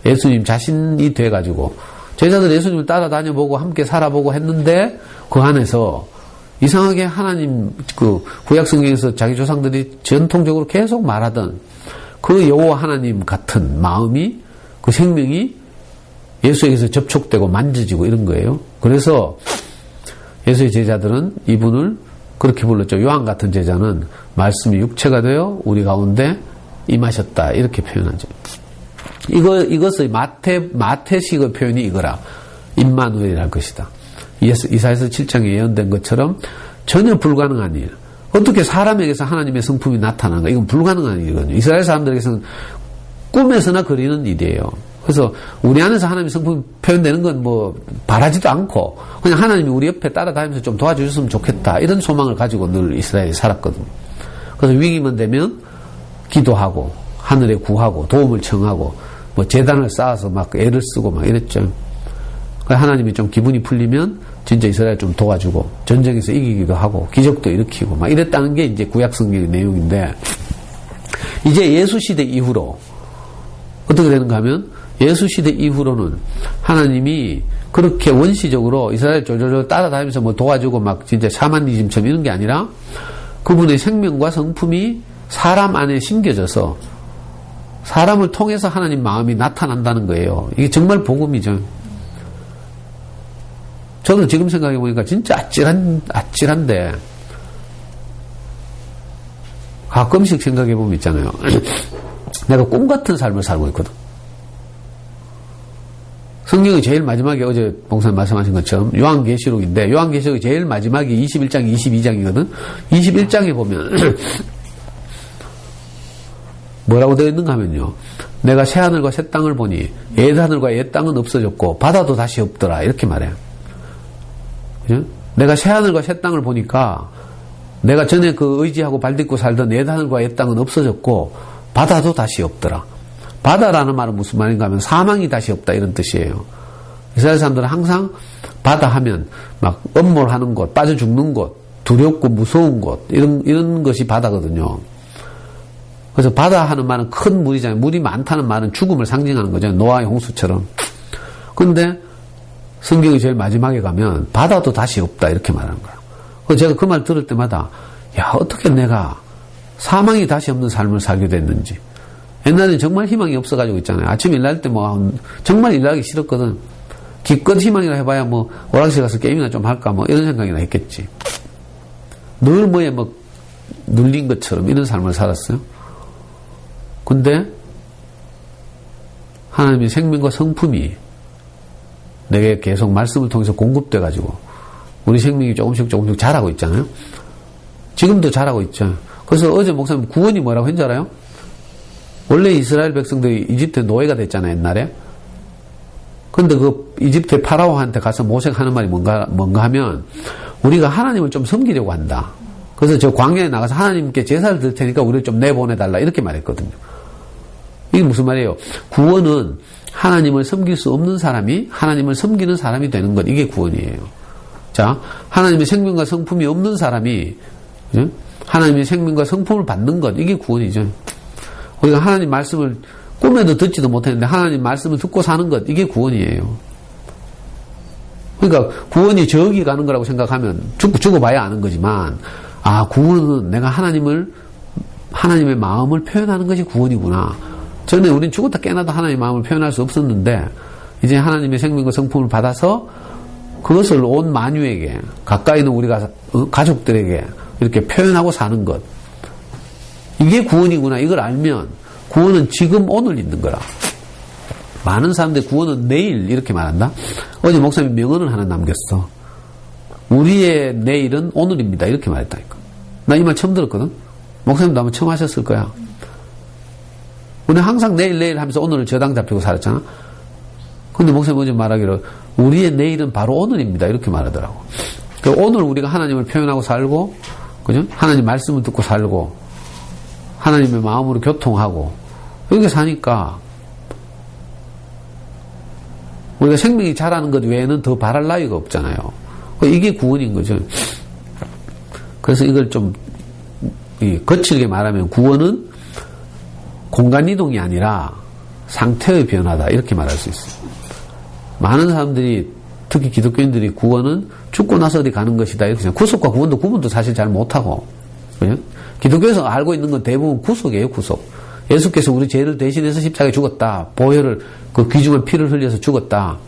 예수님 자신이 돼가지고 제자들 예수님을 따라다녀보고 함께 살아보고 했는데 그 안에서 이상하게 하나님 그 구약 성경에서 자기 조상들이 전통적으로 계속 말하던 그 여호와 하나님 같은 마음이 그 생명이 예수에게서 접촉되고 만져지고 이런 거예요. 그래서 예수의 제자들은 이분을 그렇게 불렀죠. 요한 같은 제자는 말씀이 육체가 되어 우리 가운데 임하셨다 이렇게 표현하죠. 이것의 마태식의 표현이 이거라. 임마누엘이랄 것이다. 이사야서 7장에 예언된 것처럼 전혀 불가능한 일. 어떻게 사람에게서 하나님의 성품이 나타나는가? 이건 불가능한 일이거든요. 이스라엘 사람들에게서는 꿈에서나 그리는 일이에요. 그래서 우리 안에서 하나님의 성품이 표현되는 건 뭐 바라지도 않고 그냥 하나님이 우리 옆에 따라다니면서 좀 도와주셨으면 좋겠다. 이런 소망을 가지고 늘 이스라엘이 살았거든요. 그래서 위기만 되면 기도하고 하늘에 구하고 도움을 청하고 뭐 재단을 쌓아서 막 애를 쓰고 막 이랬죠. 하나님이 좀 기분이 풀리면 진짜 이스라엘 좀 도와주고 전쟁에서 이기기도 하고 기적도 일으키고 막 이랬다는 게 이제 구약 성경의 내용인데 이제 예수 시대 이후로 어떻게 되는가 하면 예수 시대 이후로는 하나님이 그렇게 원시적으로 이스라엘 졸졸졸 따라다니면서 뭐 도와주고 막 진짜 샤머니즘처럼 이런 게 아니라 그분의 생명과 성품이 사람 안에 심겨져서 사람을 통해서 하나님 마음이 나타난다는 거예요. 이게 정말 복음이죠. 저는 지금 생각해 보니까 진짜 아찔한데 가끔씩 생각해 보면 있잖아요. 내가 꿈 같은 삶을 살고 있거든. 성경이 제일 마지막에 어제 목사님 말씀하신 것처럼 요한계시록인데 요한계시록이 제일 마지막이 21장, 22장이거든. 21장에 보면 뭐라고 되어 있는가 하면요. 내가 새하늘과 새 땅을 보니 옛하늘과 옛 땅은 없어졌고 바다도 다시 없더라. 이렇게 말해요. 그죠? 내가 새하늘과 새 땅을 보니까 내가 전에 그 의지하고 발딛고 살던 옛하늘과 옛 땅은 없어졌고 바다도 다시 없더라. 바다라는 말은 무슨 말인가 하면 사망이 다시 없다 이런 뜻이에요. 이스라엘 사람들은 항상 바다 하면 막 엄몰하는 곳, 빠져 죽는 곳, 두렵고 무서운 곳 이런 것이 바다거든요. 그래서 바다 하는 말은 큰 물이잖아요. 물이 많다는 말은 죽음을 상징하는 거죠. 노아의 홍수처럼. 그런데 성경이 제일 마지막에 가면 바다도 다시 없다 이렇게 말하는 거예요. 그래서 제가 그 말 들을 때마다 야 어떻게 내가 사망이 다시 없는 삶을 살게 됐는지. 옛날에는 정말 희망이 없어가지고 있잖아요. 아침에 일날 때 뭐 정말 일하기 싫었거든. 기껏 희망이라 해봐야 뭐 오락실 가서 게임이나 좀 할까 뭐 이런 생각이나 했겠지. 늘 뭐에 뭐 눌린 것처럼 이런 삶을 살았어요. 근데 하나님의 생명과 성품이 내게 계속 말씀을 통해서 공급돼가지고 우리 생명이 조금씩 자라고 있잖아요. 지금도 자라고 있죠. 그래서 어제 목사님 구원이 뭐라고 했는지 알아요? 원래 이스라엘 백성들이 이집트 노예가 됐잖아요, 옛날에. 근데 그 이집트 파라오한테 가서 모세가 하는 말이 뭔가 하면 우리가 하나님을 좀 섬기려고 한다. 그래서 저 광야에 나가서 하나님께 제사를 드릴 테니까 우리를 좀 내보내달라. 이렇게 말했거든요. 이게 무슨 말이에요? 구원은 하나님을 섬길 수 없는 사람이 하나님을 섬기는 사람이 되는 것. 이게 구원이에요. 자, 하나님의 생명과 성품이 없는 사람이 하나님의 생명과 성품을 받는 것. 이게 구원이죠. 우리가 하나님 말씀을 꿈에도 듣지도 못했는데 하나님 말씀을 듣고 사는 것. 이게 구원이에요. 그러니까 구원이 저기 가는 거라고 생각하면 죽어봐야 아는 거지만 구원은 내가 하나님의 마음을 표현하는 것이 구원이구나. 전에 우린 죽었다 깨어나도 하나님의 마음을 표현할 수 없었는데 이제 하나님의 생명과 성품을 받아서 그것을 온 만유에게 가까이 있는 우리가 가족들에게 이렇게 표현하고 사는 것. 이게 구원이구나. 이걸 알면 구원은 지금 오늘 있는 거라. 많은 사람들이 구원은 내일 이렇게 말한다. 어제 목사님이 명언을 하나 남겼어. 우리의 내일은 오늘입니다. 이렇게 말했다니까. 나 이 말 처음 들었거든. 목사님도 아마 처음 하셨을 거야. 우리는 항상 내일 하면서 오늘을 저당 잡히고 살았잖아. 근데 목사님 어제 말하기로 우리의 내일은 바로 오늘입니다. 이렇게 말하더라고. 오늘 우리가 하나님을 표현하고 살고, 그죠? 하나님 말씀을 듣고 살고, 하나님의 마음으로 교통하고, 이렇게 사니까, 우리가 생명이 자라는 것 외에는 더 바랄 나위가 없잖아요. 이게 구원인 거죠. 그래서 이걸 좀, 거칠게 말하면 구원은 공간 이동이 아니라 상태의 변화다. 이렇게 말할 수 있어요. 많은 사람들이, 특히 기독교인들이 구원은 죽고 나서 어디 가는 것이다. 이렇게 구속과 구원도 사실 잘 못하고. 그죠? 기독교에서 알고 있는 건 대부분 구속이에요, 구속. 예수께서 우리 죄를 대신해서 십자가에 죽었다. 보혈을, 그 귀중한 피를 흘려서 죽었다.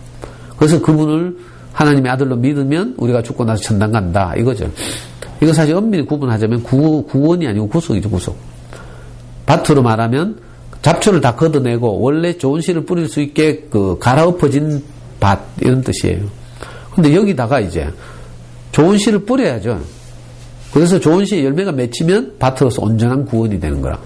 그래서 그분을 하나님의 아들로 믿으면 우리가 죽고 나서 천당 간다. 이거죠. 이거 사실 엄밀히 구분하자면 구원이 아니고 구속이죠, 구속. 밭으로 말하면 잡초를 다 걷어내고 원래 좋은 씨를 뿌릴 수 있게 그 갈아엎어진 밭, 이런 뜻이에요. 근데 여기다가 이제 좋은 씨를 뿌려야죠. 그래서 좋은 씨의 열매가 맺히면 밭으로서 온전한 구원이 되는 거라.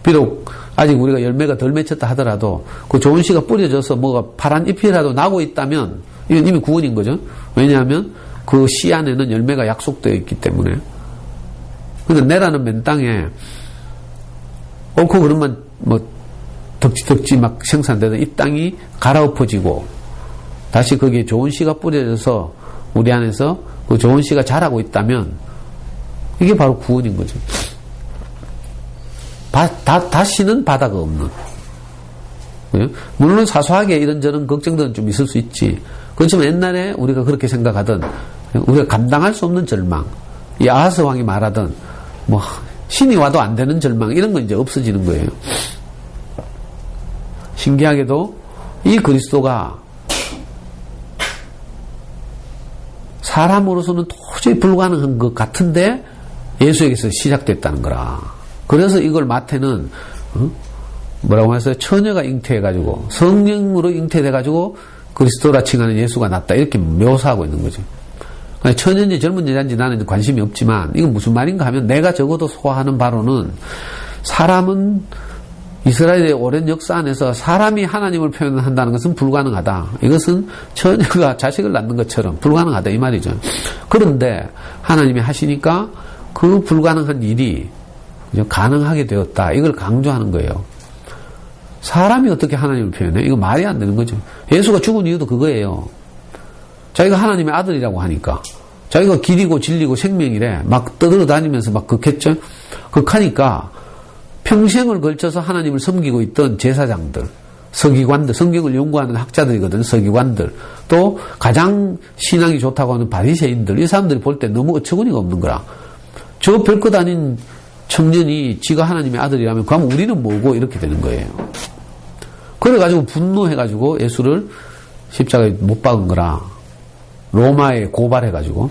비록 아직 우리가 열매가 덜 맺혔다 하더라도 그 좋은 씨가 뿌려져서 뭐가 파란 잎이라도 나고 있다면 이건 이미 구원인 거죠. 왜냐하면 그 씨 안에는 열매가 약속되어 있기 때문에. 그러니까 내라는 맨 땅에 옳고 그름만 뭐 덕지덕지 막 생산되던 이 땅이 갈아엎어지고 다시 거기에 좋은 씨가 뿌려져서 우리 안에서 그 좋은 씨가 자라고 있다면 이게 바로 구원인 거죠. 다시는 바다가 없는. 물론 사소하게 이런저런 걱정들은 좀 있을 수 있지. 그렇지만 옛날에 우리가 그렇게 생각하던 우리가 감당할 수 없는 절망, 이 아하스 왕이 말하던 뭐 신이 와도 안 되는 절망, 이런 건 이제 없어지는 거예요. 신기하게도 이 그리스도가 사람으로서는 도저히 불가능한 것 같은데 예수에게서 시작됐다는 거라. 그래서 이걸 마태는 뭐라고 해서 처녀가 잉태해가지고 성령으로 잉태돼가지고 그리스도라 칭하는 예수가 났다, 이렇게 묘사하고 있는 거죠. 처녀인지 젊은 여자인지 나는 관심이 없지만 이건 무슨 말인가 하면 내가 적어도 소화하는 바로는 사람은 이스라엘의 오랜 역사 안에서 사람이 하나님을 표현한다는 것은 불가능하다. 이것은 처녀가 자식을 낳는 것처럼 불가능하다, 이 말이죠. 그런데 하나님이 하시니까 그 불가능한 일이 가능하게 되었다, 이걸 강조하는 거예요. 사람이 어떻게 하나님을 표현해? 이거 말이 안 되는 거죠. 예수가 죽은 이유도 그거예요. 자기가 하나님의 아들이라고 하니까, 자기가 길이고 진리고 생명이래 막 떠들어다니면서 막 극했죠. 극하니까 평생을 걸쳐서 하나님을 섬기고 있던 제사장들, 서기관들, 성경을 연구하는 학자들이거든, 서기관들, 또 가장 신앙이 좋다고 하는 바리새인들, 이 사람들이 볼 때 너무 어처구니가 없는 거라. 저 별것 아닌 청년이 지가 하나님의 아들이라면 그럼 우리는 뭐고, 이렇게 되는 거예요. 그래가지고 분노해가지고 예수를 십자가에 못 박은 거라. 로마에 고발해가지고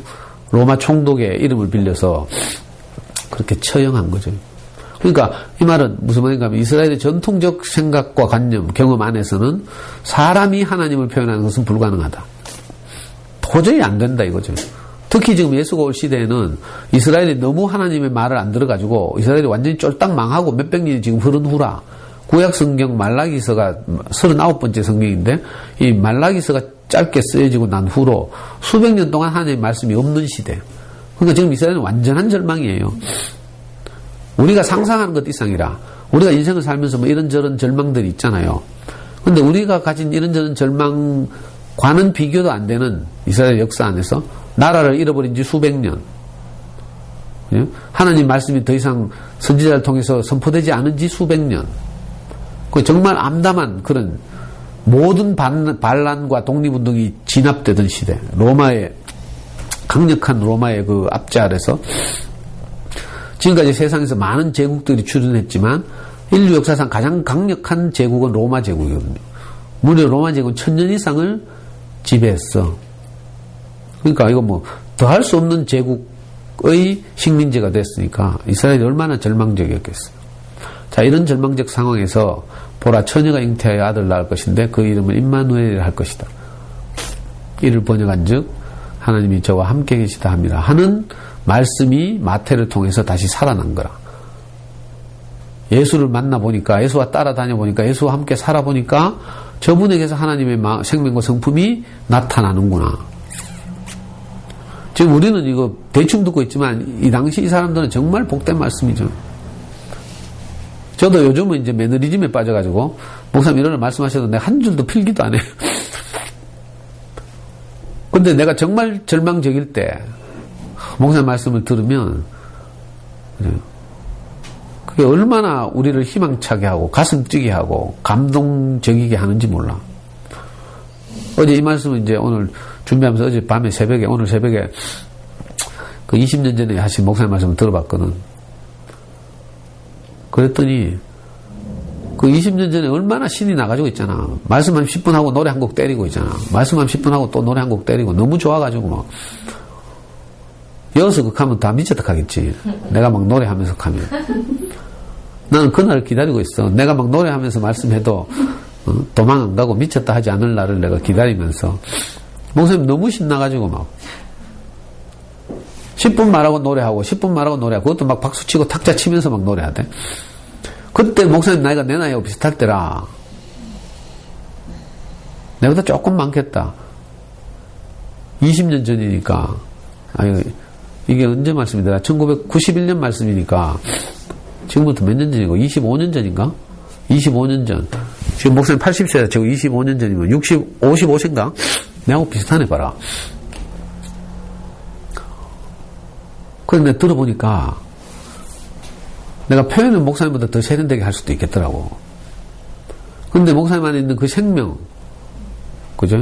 로마 총독의 이름을 빌려서 그렇게 처형한 거죠. 그러니까 이 말은 무슨 말인가 하면 이스라엘의 전통적 생각과 관념, 경험 안에서는 사람이 하나님을 표현하는 것은 불가능하다. 도저히 안 된다, 이거죠. 특히 지금 예수가 올 시대에는 이스라엘이 너무 하나님의 말을 안 들어가지고 이스라엘이 완전히 쫄딱 망하고 몇백 년이 지금 흐른 후라. 구약 성경 말라기서가 39번째 성경인데 이 말라기서가 짧게 쓰여지고 난 후로 수백 년 동안 하나님의 말씀이 없는 시대. 그러니까 지금 이스라엘은 완전한 절망이에요. 우리가 상상하는 것 이상이라. 우리가 인생을 살면서 뭐 이런저런 절망들이 있잖아요. 근데 우리가 가진 이런저런 절망과는 비교도 안 되는 이스라엘 역사 안에서 나라를 잃어버린 지 수백 년. 하나님 말씀이 더 이상 선지자를 통해서 선포되지 않은 지 수백 년. 정말 암담한 그런 모든 반란과 독립운동이 진압되던 시대. 로마의, 강력한 로마의 그 압제 아래서 지금까지 세상에서 많은 제국들이 출현했지만 인류 역사상 가장 강력한 제국은 로마 제국이거든요. 무려 로마 제국은 1000년 이상을 지배했어. 그러니까 이거 뭐 더 할 수 없는 제국의 식민지가 됐으니까 이스라엘이 얼마나 절망적이었겠어요. 자, 이런 절망적 상황에서 보라, 처녀가 잉태하여 아들 낳을 것인데 그 이름을 임마누엘이라 할 것이다. 이를 번역한 즉 하나님이 저와 함께 계시다 합니다 하는 말씀이 마태를 통해서 다시 살아난 거라. 예수를 만나보니까, 예수와 따라다녀 보니까, 예수와 함께 살아보니까 저분에게서 하나님의 생명과 성품이 나타나는구나. 지금 우리는 이거 대충 듣고 있지만 이 당시 이 사람들은 정말 복된 말씀이죠. 저도 요즘은 이제 매너리즘에 빠져가지고 목사님 이런 말씀하셔도 내가 한 줄도 필기도 안 해요. 근데 내가 정말 절망적일 때 목사님 말씀을 들으면 그게 얼마나 우리를 희망차게 하고 가슴 뛰게 하고 감동적이게 하는지 몰라. 어제 이 말씀은 이제 오늘 준비하면서 어제 밤에 새벽에, 오늘 새벽에 그 20년 전에 하신 목사님 말씀을 들어봤거든. 그랬더니 그 20년 전에 얼마나 신이 나가지고 있잖아. 말씀만 10분 하고 노래 한 곡 때리고 있잖아. 말씀만 10분 하고 또 노래 한 곡 때리고 너무 좋아가지고 막. 여기서 극하면 다 미쳤다 하겠지. 내가 막 노래하면서 하면. 나는 그날을 기다리고 있어. 내가 막 노래하면서 말씀해도 도망 안 가고 미쳤다 하지 않을 날을 내가 기다리면서. 목사님 너무 신나가지고 막. 10분 말하고 노래하고 10분 말하고 노래하고 그것도 막 박수치고 탁자 치면서 막 노래하대. 그때 목사님 나이가 내 나이하고 비슷할 때라. 내보다 조금 많겠다. 20년 전이니까. 아유, 이게 언제 말씀이더라? 1991년 말씀이니까 지금부터 몇 년 전이고 25년 전인가? 25년 전. 지금 목사님 80세야. 지금 25년 전이면 55세인가? 내하고 비슷하네 봐라. 그런데 들어보니까 내가 표현을 목사님보다 더 세련되게 할 수도 있겠더라고. 근데 목사님 안에 있는 그 생명, 그죠?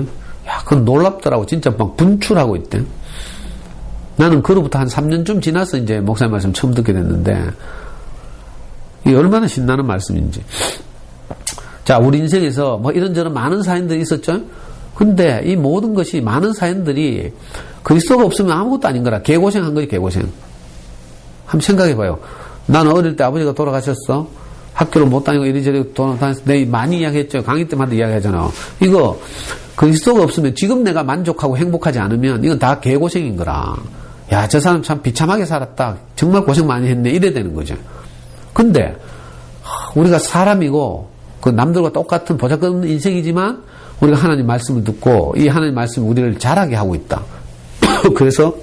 야, 그건 놀랍더라고. 진짜 막 분출하고 있대. 나는 그로부터 한 3년쯤 지나서 이제 목사님 말씀 처음 듣게 됐는데, 이게 얼마나 신나는 말씀인지. 자, 우리 인생에서 뭐 이런저런 많은 사연들이 있었죠? 근데 이 모든 것이 많은 사연들이 그리스도가 없으면 아무것도 아닌 거라. 개고생한 거지, 개고생. 한번 생각해봐요. 나는 어릴 때 아버지가 돌아가셨어. 학교를 못 다니고 이리저리 다녔어. 내가 많이 이야기했죠. 강의 때마다 이야기하잖아. 이거 그리스도가 없으면 지금 내가 만족하고 행복하지 않으면 이건 다 개고생인 거라. 야, 저 사람 참 비참하게 살았다. 정말 고생 많이 했네. 이래 되는 거죠. 근데 우리가 사람이고 그 남들과 똑같은 보잘것없는 인생이지만 우리가 하나님 말씀을 듣고 이 하나님 말씀이 우리를 자라게 하고 있다. 그래서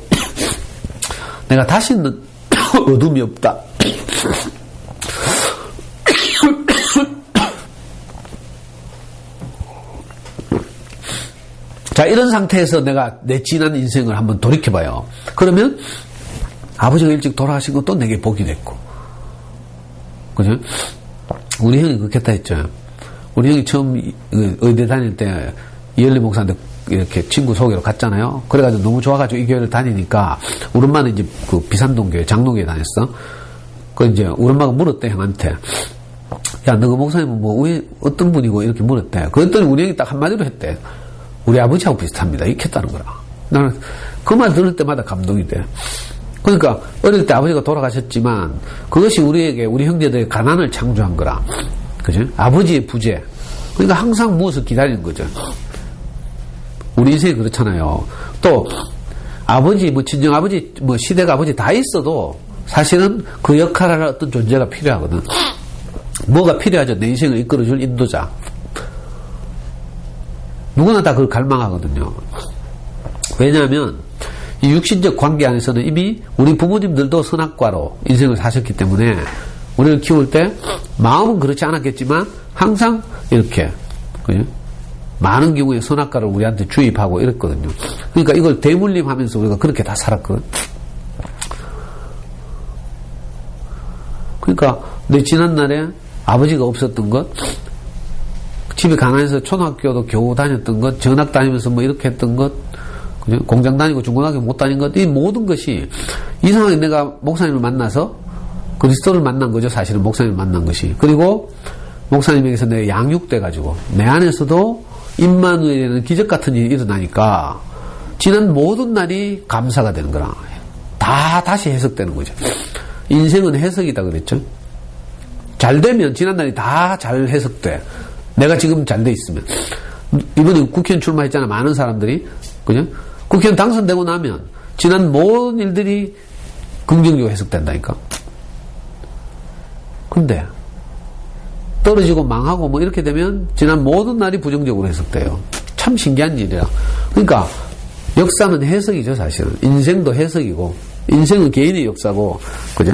내가 다시는 어둠이 없다. 자, 이런 상태에서 내가 내 지난 인생을 한번 돌이켜봐요. 그러면 아버지가 일찍 돌아가신 것도 내게 복이 됐고, 그죠? 우리 형이 그렇겠다 했죠. 우리 형이 처음 의대 다닐 때 이열리 목사한테 이렇게 친구 소개로 갔잖아요. 그래가지고 너무 좋아가지고 이 교회를 다니니까 우리 엄마는 이제 그 비산동 교회 장로교회 다녔어. 그 이제 우리 엄마가 물었대 형한테. 야, 너 그 목사님은 뭐 왜 어떤 분이고 이렇게 물었대. 그랬더니 우리 형이 딱 한마디로 했대. 우리 아버지하고 비슷합니다. 이렇게 했다는 거라. 나는 그 말 들을 때마다 감동이 돼. 그러니까 어릴 때 아버지가 돌아가셨지만 그것이 우리에게 우리 형제들의 가난을 창조한 거라. 그죠? 아버지의 부재. 그러니까 항상 무엇을 기다리는 거죠. 우리 인생이 그렇잖아요. 또 아버지, 뭐 친정 아버지, 뭐 시댁 아버지 다 있어도 사실은 그 역할을 할 어떤 존재가 필요하거든. 뭐가 필요하죠? 내 인생을 이끌어줄 인도자. 누구나 다 그걸 갈망하거든요. 왜냐하면 이 육신적 관계 안에서는 이미 우리 부모님들도 선악과로 인생을 사셨기 때문에 우리를 키울 때 마음은 그렇지 않았겠지만 항상 이렇게, 그죠? 많은 경우에 선악과를 우리한테 주입하고 이랬거든요. 그러니까 이걸 대물림하면서 우리가 그렇게 다 살았거든. 그러니까 내 지난날에 아버지가 없었던 것, 집에 가난해서 초등학교도 겨우 다녔던 것, 전학 다니면서 뭐 이렇게 했던 것, 그죠? 공장 다니고 중고등학교 못 다닌 것, 이 모든 것이 이상하게 내가 목사님을 만나서 그리스도를 만난 거죠. 사실은 목사님을 만난 것이. 그리고 목사님에게서 내가 양육돼가지고 내 안에서도 임마누엘이라는 기적 같은 일이 일어나니까 지난 모든 날이 감사가 되는 거라. 다 다시 해석되는 거죠. 인생은 해석이다 그랬죠. 잘 되면 지난 날이 다 잘 해석돼. 내가 지금 잘 돼 있으면. 이번에 국회의원 출마했잖아. 많은 사람들이. 그죠? 국회의원 당선되고 나면 지난 모든 일들이 긍정적으로 해석된다니까. 근데 떨어지고 망하고 뭐 이렇게 되면 지난 모든 날이 부정적으로 해석돼요. 참 신기한 일이야. 그러니까 역사는 해석이죠, 사실은. 인생도 해석이고, 인생은 개인의 역사고, 그죠?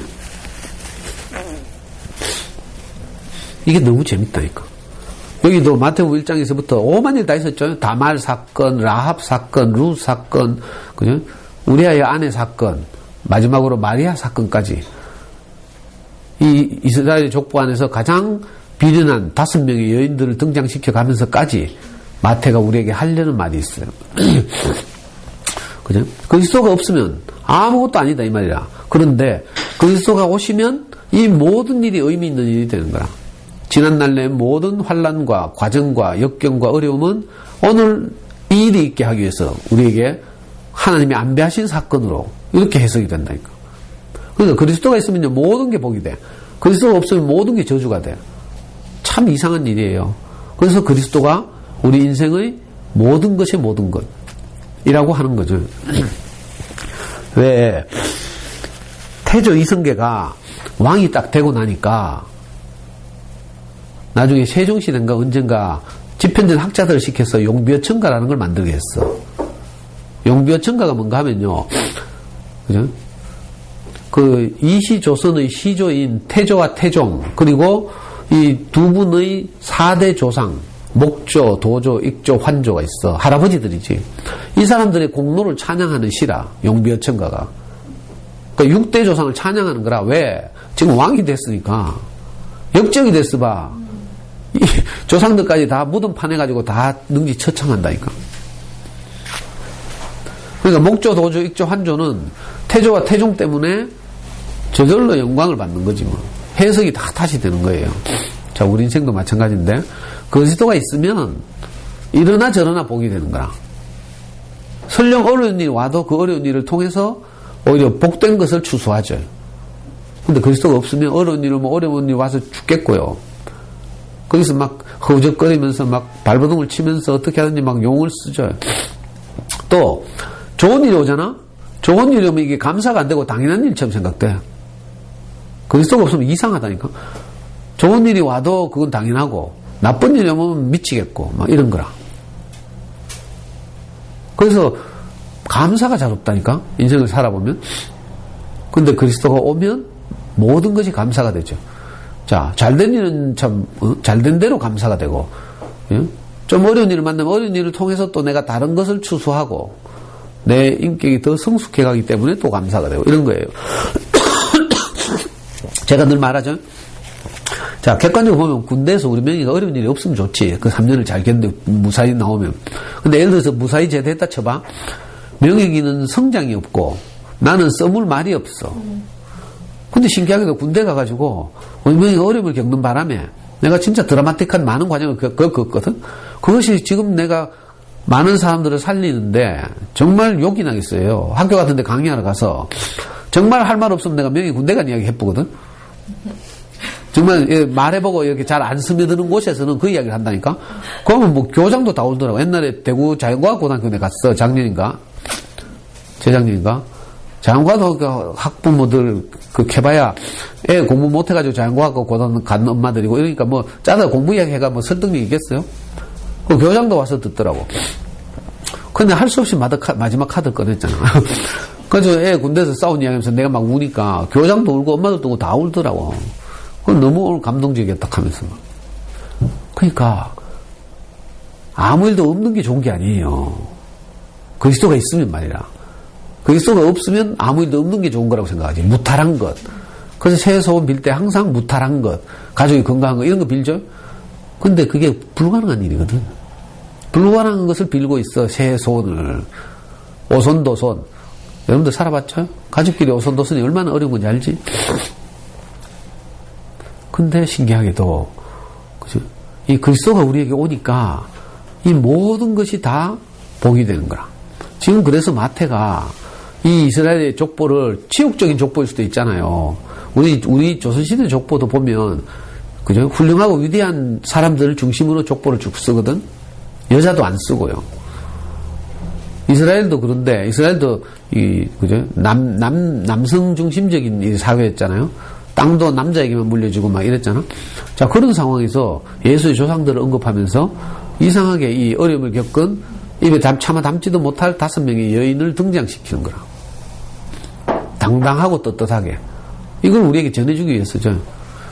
이게 너무 재밌다니까. 여기도 마태복음 1장에서부터 오만 일 다 있었죠. 다말 사건, 라합 사건, 룻 사건, 그죠? 우리아의 아내 사건, 마지막으로 마리아 사건까지. 이 이스라엘 족보 안에서 가장 비련한 5명의 여인들을 등장시켜 가면서까지 마태가 우리에게 하려는 말이 있어요. 그죠? 그리스도가 없으면 아무것도 아니다 이 말이라. 그런데 그리스도가 오시면 이 모든 일이 의미 있는 일이 되는 거라. 지난날 내 모든 환난과 과정과 역경과 어려움은 오늘 이 일이 있게 하기 위해서 우리에게 하나님이 안배하신 사건으로 이렇게 해석이 된다니까. 그러니까 그리스도가 있으면 모든 게 복이 돼. 그리스도가 없으면 모든 게 저주가 돼. 참 이상한 일이에요. 그래서 그리스도가 우리 인생의 모든 것의 모든 것이라고 하는 거죠. 왜 태조 이성계가 왕이 딱 되고 나니까 나중에 세종시대인가 언젠가 집현전 학자들을 시켜서 용비어천가라는 걸 만들게 했어. 용비어천가가 뭔가 하면요. 그죠? 그 이시조선의 시조인 태조와 태종 그리고 이 두 분의 4대 조상 목조, 도조, 익조, 환조가 있어. 할아버지들이지. 이 사람들의 공로를 찬양하는 시라 용비어천가가. 그러니까 6대 조상을 찬양하는 거라. 왜? 지금 왕이 됐으니까. 역적이 됐어 봐. 이 조상들까지 다 무덤 파내가지고 다 능지처참한다니까. 그러니까 목조, 도조, 익조, 환조는 태조와 태종 때문에 저절로 영광을 받는 거지 뭐. 해석이 다 다시 되는 거예요. 자, 우리 인생도 마찬가지인데 그리스도가 있으면 이러나 저러나 복이 되는 거라. 설령 어려운 일이 와도 그 어려운 일을 통해서 오히려 복된 것을 추수하죠. 근데 그리스도가 없으면 어려운 일은 뭐 어려운 일이 와서 죽겠고요. 거기서 막 허우적거리면서 막 발버둥을 치면서 어떻게 하든지 막 용을 쓰죠. 또 좋은 일이 오잖아? 좋은 일이 오면 이게 감사가 안 되고 당연한 일처럼 생각돼. 그리스도가 없으면 이상하다니까. 좋은 일이 와도 그건 당연하고 나쁜 일이 오면 미치겠고 막 이런 거라. 그래서 감사가 잘 없다니까. 인생을 살아보면. 근데 그리스도가 오면 모든 것이 감사가 되죠. 자, 잘된 일은 참 잘된 대로 감사가 되고, 예? 좀 어려운 일을 만나면 어려운 일을 통해서 또 내가 다른 것을 추수하고 내 인격이 더 성숙해 가기 때문에 또 감사가 되고 이런 거예요. 제가 늘 말하죠. 자, 객관적으로 보면 군대에서 우리 명의가 어려운 일이 없으면 좋지. 그 3년을 잘 견뎌 무사히 나오면. 근데 예를 들어서 무사히 제대했다 쳐봐. 명예기는 성장이 없고 나는 써물 말이 없어. 근데 신기하게도 군대 가가지고 우리 명예가 어려움을 겪는 바람에 내가 진짜 드라마틱한 많은 과정을 겪었거든. 그것이 지금 내가 많은 사람들을 살리는데 정말 욕이 나겠어요. 학교 같은 데 강의하러 가서 정말 할 말 없으면 내가 명예 군대 간 이야기 해보거든. 정말 말해보고 이렇게 잘 안 스며드는 곳에서는 그 이야기를 한다니까. 그러면 뭐 교장도 다 울더라고. 옛날에 대구 자연과학고등학교에 갔어. 작년인가? 재작년인가? 자연과학고 학부모들 그 캐봐야 애 공부 못해가지고 자연과학고 고등 간 엄마들이고 이러니까 뭐 짜다 공부 이야기 해가 뭐 설득력이 있겠어요? 그 교장도 와서 듣더라고. 근데 할 수 없이 마지막 카드 꺼냈잖아. 그래서 애 군대에서 싸운 이야기하면서 내가 막 우니까 교장도 울고 엄마들도 울고 다 울더라고. 그건 너무 오늘 감동적이었다 하면서. 그러니까 아무 일도 없는 게 좋은 게 아니에요. 그리스도가 있으면 말이라. 그리스도가 없으면 아무 일도 없는 게 좋은 거라고 생각하지. 무탈한 것. 그래서 새해 소원 빌 때 항상 무탈한 것, 가족이 건강한 것 이런 거 빌죠. 근데 그게 불가능한 일이거든. 불가능한 것을 빌고 있어. 새해 소원을. 오손도손. 여러분들 살아봤죠? 가족끼리 오손도손이 얼마나 어려운 건지 알지? 근데 신기하게도 그죠? 이 그리스도가 우리에게 오니까 이 모든 것이 다 복이 되는 거라. 지금 그래서 마태가 이 이스라엘의 족보를 치욕적인 족보일 수도 있잖아요. 우리 조선시대 족보도 보면 그죠? 훌륭하고 위대한 사람들을 중심으로 족보를 쭉 쓰거든. 여자도 안 쓰고요. 이스라엘도 그런데 이스라엘도 그죠? 남성 중심적인 이 사회였잖아요. 땅도 남자에게만 물려주고 막 이랬잖아. 자, 그런 상황에서 예수의 조상들을 언급하면서 이상하게 이 어려움을 겪은 입에 차마 담지도 못할 5명의 여인을 등장시키는 거라. 당당하고 떳떳하게. 이걸 우리에게 전해주기 위해서죠.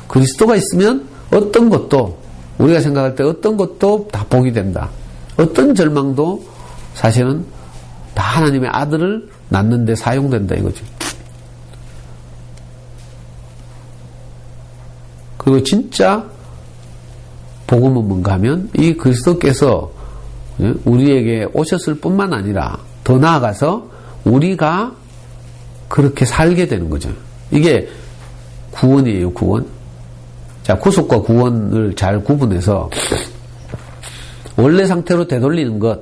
그리스도가 있으면 어떤 것도 우리가 생각할 때 어떤 것도 다 복이 된다. 어떤 절망도 사실은 다 하나님의 아들을 낳는 데 사용된다 이거죠. 그리고 진짜 복음은 뭔가 하면 이 그리스도께서 우리에게 오셨을 뿐만 아니라 더 나아가서 우리가 그렇게 살게 되는 거죠. 이게 구원이에요, 구원. 자, 구속과 구원을 잘 구분해서 원래 상태로 되돌리는 것,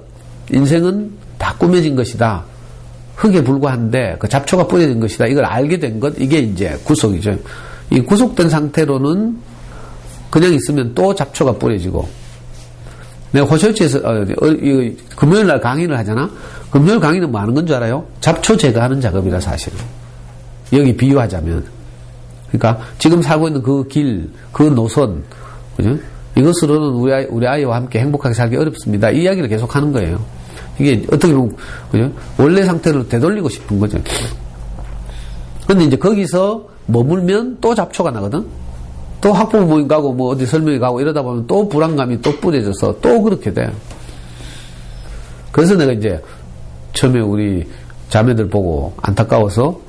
인생은 다 꾸며진 것이다. 흙에 불과한데 그 잡초가 뿌려진 것이다. 이걸 알게 된 것, 이게 이제 구속이죠. 이 구속된 상태로는 그냥 있으면 또 잡초가 뿌려지고, 내가 호쇼치에서 금요일 날 강의를 하잖아. 금요일 강의는 뭐 하는 건 줄 알아요? 잡초 제거하는 작업이라 사실은. 여기 비유하자면, 그러니까 지금 살고 있는 그 길, 그 노선, 그죠? 이것으로는 우리 아이와 함께 행복하게 살기 어렵습니다. 이 이야기를 계속 하는 거예요. 이게 어떻게 보면, 그죠? 원래 상태로 되돌리고 싶은 거죠. 근데 이제 거기서 머물면 또 잡초가 나거든? 또 학부모 모임 가고, 뭐 어디 설명회 가고 이러다 보면 또 불안감이 또 뿌려져서 또 그렇게 돼요. 그래서 내가 이제 처음에 우리 자매들 보고 안타까워서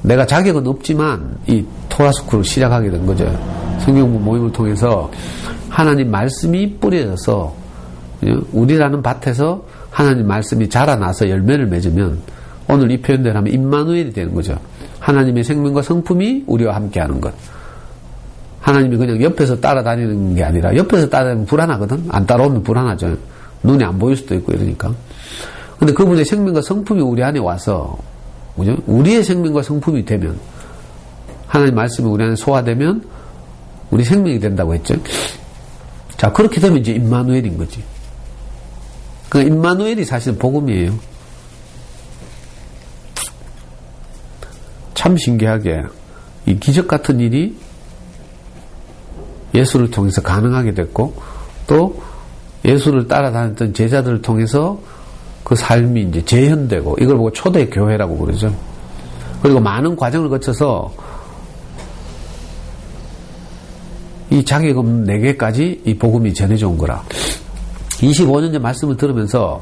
내가 자격은 없지만 이 토라스쿨을 시작하게 된 거죠. 성경부 모임을 통해서 하나님 말씀이 뿌려져서 우리라는 밭에서 하나님 말씀이 자라나서 열매를 맺으면 오늘 이 표현대로 하면 임마누엘이 되는 거죠. 하나님의 생명과 성품이 우리와 함께하는 것. 하나님이 그냥 옆에서 따라다니는 게 아니라, 옆에서 따라다니면 불안하거든. 안 따라오면 불안하죠. 눈이 안 보일 수도 있고 이러니까. 근데 그분의 생명과 성품이 우리 안에 와서, 그죠? 우리의 생명과 성품이 되면, 하나님 말씀이 우리 안에 소화되면 우리 생명이 된다고 했죠. 자, 그렇게 되면 이제 임마누엘인 거지. 그러니까 임마누엘이 사실은 복음이에요. 참 신기하게 이 기적 같은 일이 예수를 통해서 가능하게 됐고, 또 예수를 따라다녔던 제자들을 통해서 그 삶이 이제 재현되고, 이걸 보고 초대교회라고 그러죠. 그리고 많은 과정을 거쳐서 이 자격금 4개까지 이 복음이 전해져 온 거라. 25년 전 말씀을 들으면서,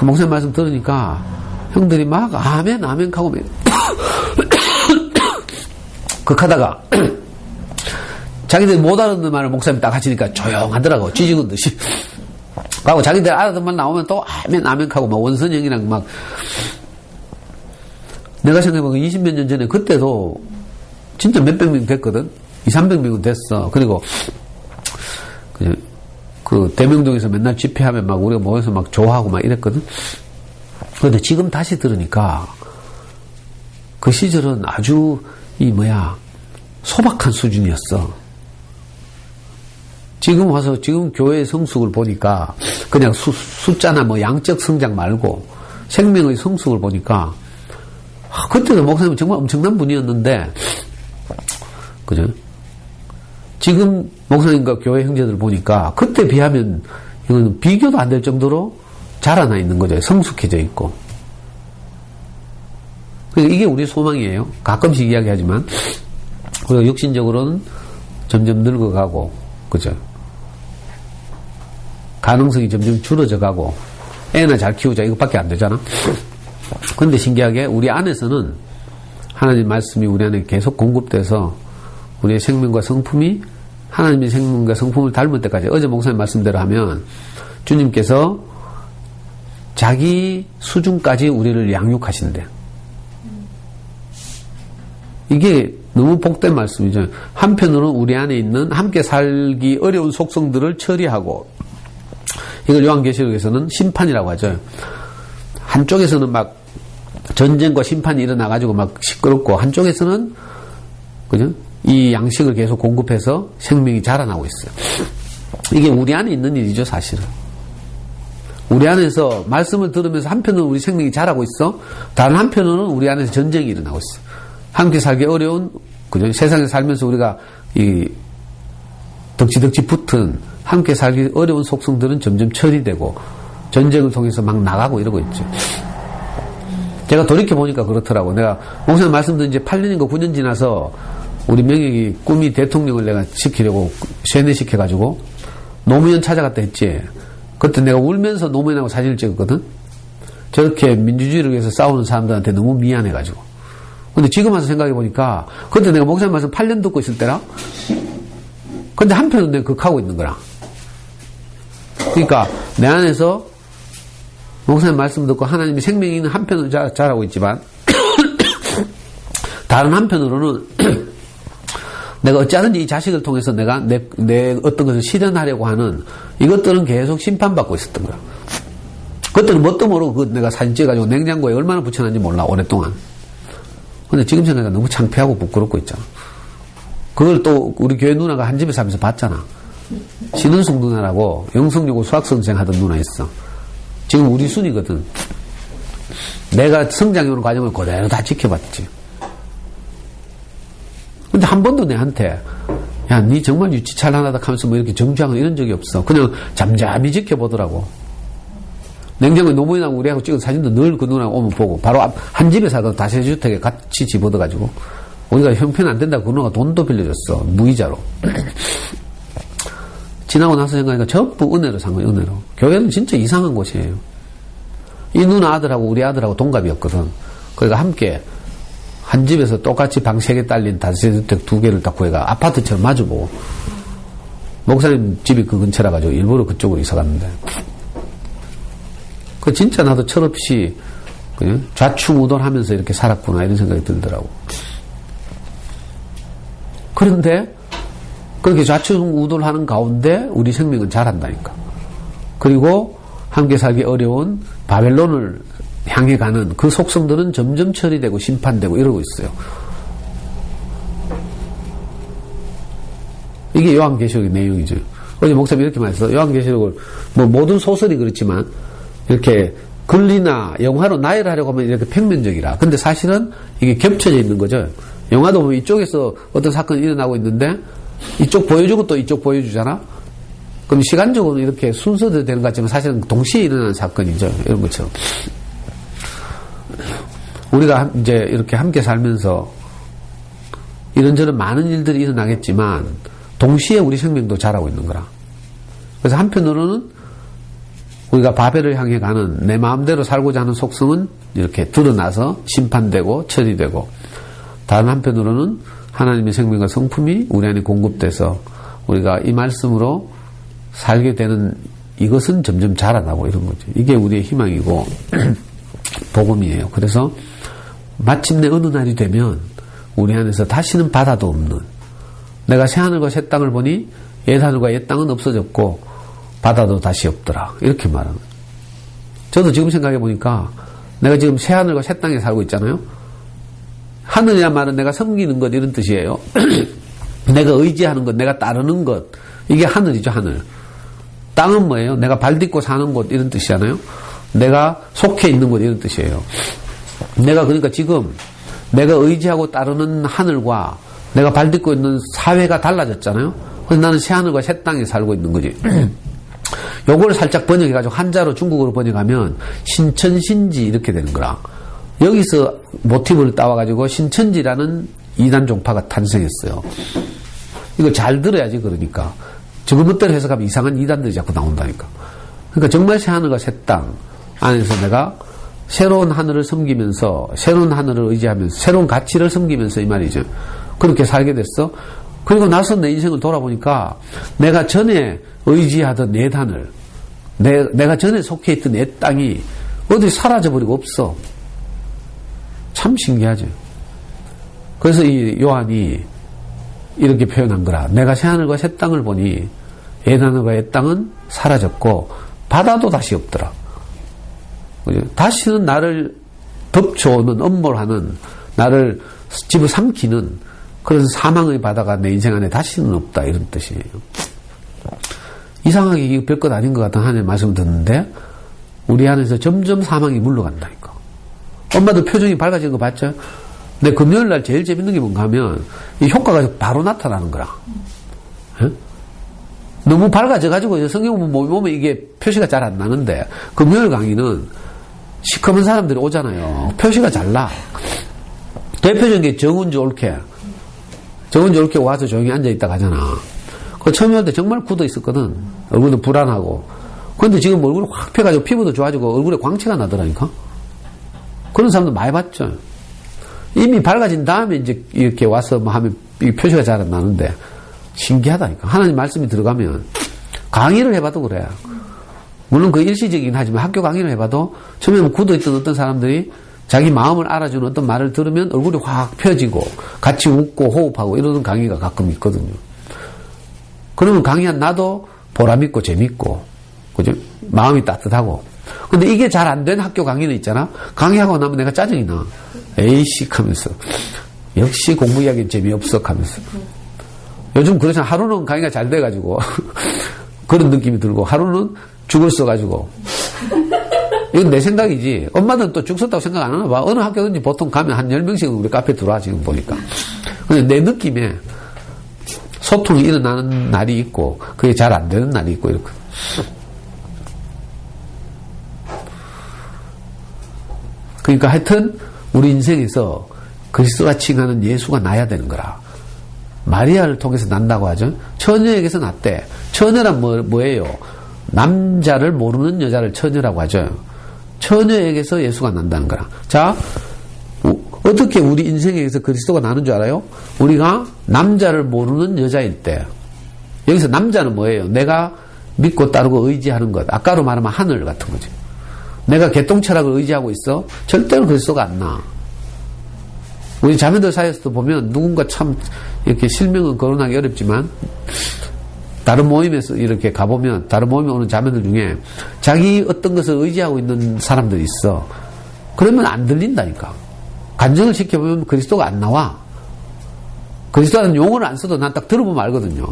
목사님 말씀 들으니까 형들이 막 아멘 아멘 하고 극하다가 자기들이 못 알아듣는 말을 목사님이 딱 하시니까 조용하더라고. 쥐죽은 듯이. 하고 자기들 알아듣는 말 나오면 또 아멘 아멘 하고 막 원선형이랑 막. 내가 생각해보면 20몇 년 전에 그때도 진짜 몇백 명 됐거든. 200~300명은 됐어. 그리고 그 대명동에서 맨날 집회하면 막 우리가 모여서 막 좋아하고 막 이랬거든. 그런데 지금 다시 들으니까 그 시절은 아주 소박한 수준이었어. 지금 와서 지금 교회의 성숙을 보니까 그냥 숫자나 뭐 양적 성장 말고 생명의 성숙을 보니까 그때도 목사님은 정말 엄청난 분이었는데, 그죠? 지금 목사님과 교회 형제들 보니까 그때 비하면 이거는 비교도 안 될 정도로 자라나 있는 거죠. 성숙해져 있고. 그러니까 이게 우리 소망이에요. 가끔씩 이야기하지만 우리가 육신적으로는 점점 늙어가고, 그죠? 가능성이 점점 줄어져 가고, 애나 잘 키우자 이것밖에 안 되잖아. 근데 신기하게 우리 안에서는 하나님 말씀이 우리 안에 계속 공급돼서 우리의 생명과 성품이 하나님의 생명과 성품을 닮을 때까지, 어제 목사님 말씀대로 하면 주님께서 자기 수준까지 우리를 양육하신대. 이게 너무 복된 말씀이죠. 한편으로는 우리 안에 있는 함께 살기 어려운 속성들을 처리하고, 이걸 요한계시록에서는 심판이라고 하죠. 한쪽에서는 막 전쟁과 심판이 일어나가지고 막 시끄럽고, 한쪽에서는, 그죠? 이 양식을 계속 공급해서 생명이 자라나고 있어요. 이게 우리 안에 있는 일이죠, 사실은. 우리 안에서 말씀을 들으면서 한편으로는 우리 생명이 자라고 있어, 다른 한편으로는 우리 안에서 전쟁이 일어나고 있어. 함께 살기 어려운, 그죠? 세상에 살면서 우리가 덕지덕지 붙은 함께 살기 어려운 속성들은 점점 처리되고 전쟁을 통해서 막 나가고 이러고 있죠. 제가 돌이켜보니까 그렇더라고. 내가 목사님 말씀드린 이제 8년인가 9년 지나서 우리 명익이 꿈이 대통령을 내가 시키려고 세뇌시켜가지고 노무현 찾아갔다 했지. 그때 내가 울면서 노무현하고 사진을 찍었거든. 저렇게 민주주의를 위해서 싸우는 사람들한테 너무 미안해가지고. 근데 지금 와서 생각해보니까 그때 내가 목사님 말씀 8년 듣고 있을 때라. 근데 한편은 내가 극하고 있는 거라. 그러니까 내 안에서 목사님 말씀 듣고 하나님의 생명이 있는 한편으로 자라고 있지만 다른 한편으로는 내가 어찌하든지 이 자식을 통해서 내가 내 어떤 것을 실현하려고 하는 이것들은 계속 심판받고 있었던 거야. 그것들은 뭣도 모르고 내가 사진 찍어가지고 냉장고에 얼마나 붙여놨는지 몰라, 오랫동안. 근데 지금 생각하니까 너무 창피하고 부끄럽고 있잖아. 그걸 또 우리 교회 누나가 한 집에 살면서 봤잖아. 신은숙 누나라고 영성여고 수학선생 하던 누나 있어. 지금 우리 순이거든. 내가 성장해오는 과정을 그대로 다 지켜봤지. 근데 한 번도 내한테 야, 니 정말 유치 찬란하다 하면서 뭐 이렇게 정주하거나 이런 적이 없어. 그냥 잠잠히 지켜보더라고. 냉장고에 노무현하고 우리하고 찍은 사진도 늘 그 누나가 오면 보고 바로 한 집에 살거든. 다세주택에 같이 집어넣어가지고 우리가 형편 안 된다고 그 누나가 돈도 빌려줬어. 무이자로. 지나고 나서 생각하니까 전부 은혜로 산 거예요. 은혜로. 교회는 진짜 이상한 곳이에요. 이 누나 아들하고 우리 아들하고 동갑이었거든. 그러니까 함께 한 집에서 똑같이 방 3개 딸린 다세주택 2개를 딱 구해가 아파트처럼 마주보고 목사님 집이 그 근처라 가지고 일부러 그쪽으로 이사 갔는데 그 진짜 나도 철없이 그냥 좌충우돌하면서 이렇게 살았구나 이런 생각이 들더라고. 그런데 그렇게 좌충우돌하는 가운데 우리 생명은 자란다니까. 그리고 함께 살기 어려운 바벨론을 향해 가는 그 속성들은 점점 처리되고 심판되고 이러고 있어요. 이게 요한계시록의 내용이죠. 어제 목사님이 이렇게 말했어. 요한계시록을 뭐 모든 소설이 그렇지만 이렇게 글리나 영화로 나열하려고 하면 이렇게 평면적이라. 근데 사실은 이게 겹쳐져 있는 거죠. 영화도 보면 이쪽에서 어떤 사건이 일어나고 있는데 이쪽 보여주고 또 이쪽 보여주잖아. 그럼 시간적으로 이렇게 순서대로 되는 것 같지만 사실은 동시에 일어나는 사건이죠. 이런 것처럼. 우리가 이제 이렇게 함께 살면서 이런저런 많은 일들이 일어나겠지만 동시에 우리 생명도 자라고 있는 거라. 그래서 한편으로는 우리가 바벨을 향해 가는 내 마음대로 살고자 하는 속성은 이렇게 드러나서 심판되고 처리되고 다른 한편으로는 하나님의 생명과 성품이 우리 안에 공급돼서 우리가 이 말씀으로 살게 되는 이것은 점점 자라나고 이런 거죠. 이게 우리의 희망이고 복음이에요. 그래서 마침내 어느 날이 되면 우리 안에서 다시는 바다도 없는 내가 새하늘과 새 땅을 보니 옛하늘과 옛 땅은 없어졌고 바다도 다시 없더라. 이렇게 말하는 거예요. 저도 지금 생각해 보니까 내가 지금 새하늘과 새 땅에 살고 있잖아요. 하늘이란 말은 내가 섬기는 것 이런 뜻이에요. 내가 의지하는 것, 내가 따르는 것 이게 하늘이죠. 하늘. 땅은 뭐예요? 내가 발 딛고 사는 곳 이런 뜻이잖아요. 내가 속해 있는 곳 이런 뜻이에요. 내가 그러니까 지금 내가 의지하고 따르는 하늘과 내가 발 딛고 있는 사회가 달라졌잖아요. 그래서 나는 새하늘과 새 땅에 살고 있는 거지. 요걸 살짝 번역해가지고 한자로 중국어로 번역하면 신천신지 이렇게 되는 거라. 여기서 모티브를 따와가지고 신천지라는 이단 종파가 탄생했어요. 이거 잘 들어야지. 그러니까 지금 멋대로 해석하면 이상한 이단들이 자꾸 나온다니까. 그러니까 정말 새하늘과 새 땅 안에서 내가 새로운 하늘을 섬기면서 새로운 하늘을 의지하면서 새로운 가치를 섬기면서 이 말이죠. 그렇게 살게 됐어. 그리고 나서 내 인생을 돌아보니까 내가 전에 의지하던 옛 하늘, 내가 전에 속해 있던 옛 땅이 어디 사라져버리고 없어. 참 신기하죠. 그래서 이 요한이 이렇게 표현한 거라. 내가 새하늘과 새 땅을 보니 옛 하늘과 옛 땅은 사라졌고 바다도 다시 없더라. 다시는 나를 덮쳐오는 엄몰하는 나를 집어삼키는 그런 사망의 바다가 내 인생 안에 다시는 없다 이런 뜻이에요. 이상하게 이게 별것 아닌 것 같은 하나님의 말씀을 듣는데 우리 안에서 점점 사망이 물러간다니까. 엄마도 표정이 밝아지는 거 봤죠? 근데 금요일날 제일 재밌는 게 뭔가 하면 이 효과가 바로 나타나는 거라. 에? 너무 밝아져가지고 성경 보면 이게 표시가 잘 안 나는데 금요일 강의는 시커먼 사람들이 오잖아요. 표시가 잘 나. 대표적인 게 정은주 올케. 정은주 올케 와서 조용히 앉아있다 가잖아. 그 처음에 올 때 정말 굳어 있었거든. 얼굴도 불안하고. 그런데 지금 얼굴이 확 펴가지고 피부도 좋아지고 얼굴에 광채가 나더라니까. 그런 사람도 많이 봤죠. 이미 밝아진 다음에 이제 이렇게 와서 뭐 하면 이 표시가 잘 안 나는데 신기하다니까. 하나님 말씀이 들어가면 강의를 해봐도 그래. 물론 그 일시적이긴 하지만 학교 강의를 해봐도 처음에 굳어있던 어떤 사람들이 자기 마음을 알아주는 어떤 말을 들으면 얼굴이 확 펴지고 같이 웃고 호흡하고 이러는 강의가 가끔 있거든요. 그러면 강의한 나도 보람있고 재밌고, 그죠? 마음이 따뜻하고. 근데 이게 잘 안 된 학교 강의는 있잖아. 강의하고 나면 내가 짜증이 나. 에이씨 하면서. 역시 공부 이야기는 재미없어 하면서. 요즘 그렇잖아. 하루는 강의가 잘 돼가지고 그런 느낌이 들고 하루는 죽을 써가지고. 이건 내 생각이지. 엄마는 또 죽 썼다고 생각 안 하나 봐. 어느 학교든지 보통 가면 한 10명씩은 우리 카페 들어와, 지금 보니까. 근데 내 느낌에 소통이 일어나는 날이 있고, 그게 잘 안 되는 날이 있고, 이렇게. 그러니까 하여튼, 우리 인생에서 그리스도가 칭하는 예수가 나야 되는 거라. 마리아를 통해서 난다고 하죠. 처녀에게서 났대. 처녀란 뭐예요? 남자를 모르는 여자를 처녀라고 하죠. 처녀에게서 예수가 난다는 거라. 자, 어떻게 우리 인생에서 그리스도가 나는 줄 알아요? 우리가 남자를 모르는 여자일 때. 여기서 남자는 뭐예요? 내가 믿고 따르고 의지하는 것. 아까로 말하면 하늘 같은 거지. 내가 개똥철학을 의지하고 있어? 절대로 그리스도가 안 나. 우리 자매들 사이에서도 보면 누군가 참 이렇게 실명은 거론하기 어렵지만 다른 모임에서 이렇게 가보면 다른 모임에 오는 자매들 중에 자기 어떤 것을 의지하고 있는 사람들이 있어. 그러면 안 들린다니까. 간증을 시켜보면 그리스도가 안 나와. 그리스도라는 용어를 안 써도 난 딱 들어보면 알거든요.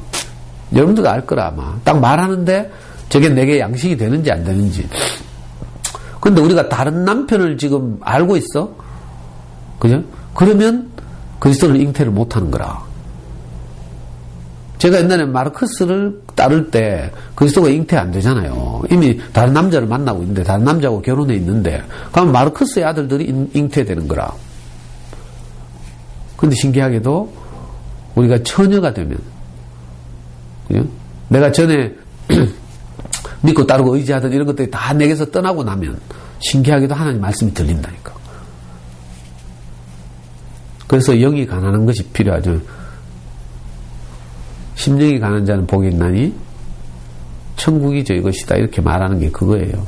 여러분들도 알 거라 아마. 딱 말하는데 저게 내게 양식이 되는지 안 되는지. 근데 우리가 다른 남편을 지금 알고 있어? 그죠? 그러면 그리스도를 잉태를 못하는 거라. 제가 옛날에 마르크스를 따를 때 그리스도가 잉태 안 되잖아요. 이미 다른 남자를 만나고 있는데 다른 남자하고 결혼해 있는데 그러면 마르크스의 아들들이 잉태되는 거라. 근데 신기하게도 우리가 처녀가 되면, 그죠? 내가 전에 믿고 따르고 의지하던 이런 것들이 다 내게서 떠나고 나면 신기하게도 하나님 말씀이 들린다니까. 그래서 영이 가난한 것이 필요하죠. 심령이 가난한 자는 복이 있나니 천국이 저희 것이다. 이렇게 말하는 게 그거예요.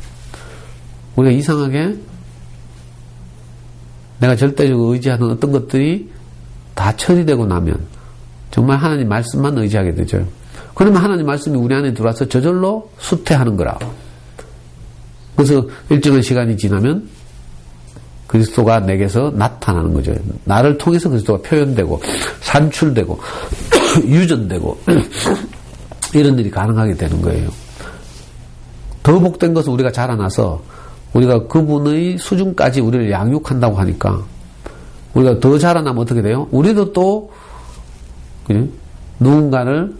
우리가 이상하게 내가 절대적으로 의지하는 어떤 것들이 다 처리되고 나면 정말 하나님 말씀만 의지하게 되죠. 그러면 하나님 말씀이 우리 안에 들어와서 저절로 수태하는 거라. 그래서 일정한 시간이 지나면 그리스도가 내게서 나타나는 거죠. 나를 통해서 그리스도가 표현되고 산출되고 유전되고 이런 일이 가능하게 되는 거예요. 더 복된 것은 우리가 자라나서 우리가 그분의 수준까지 우리를 양육한다고 하니까 우리가 더 자라나면 어떻게 돼요? 우리도 또 누군가를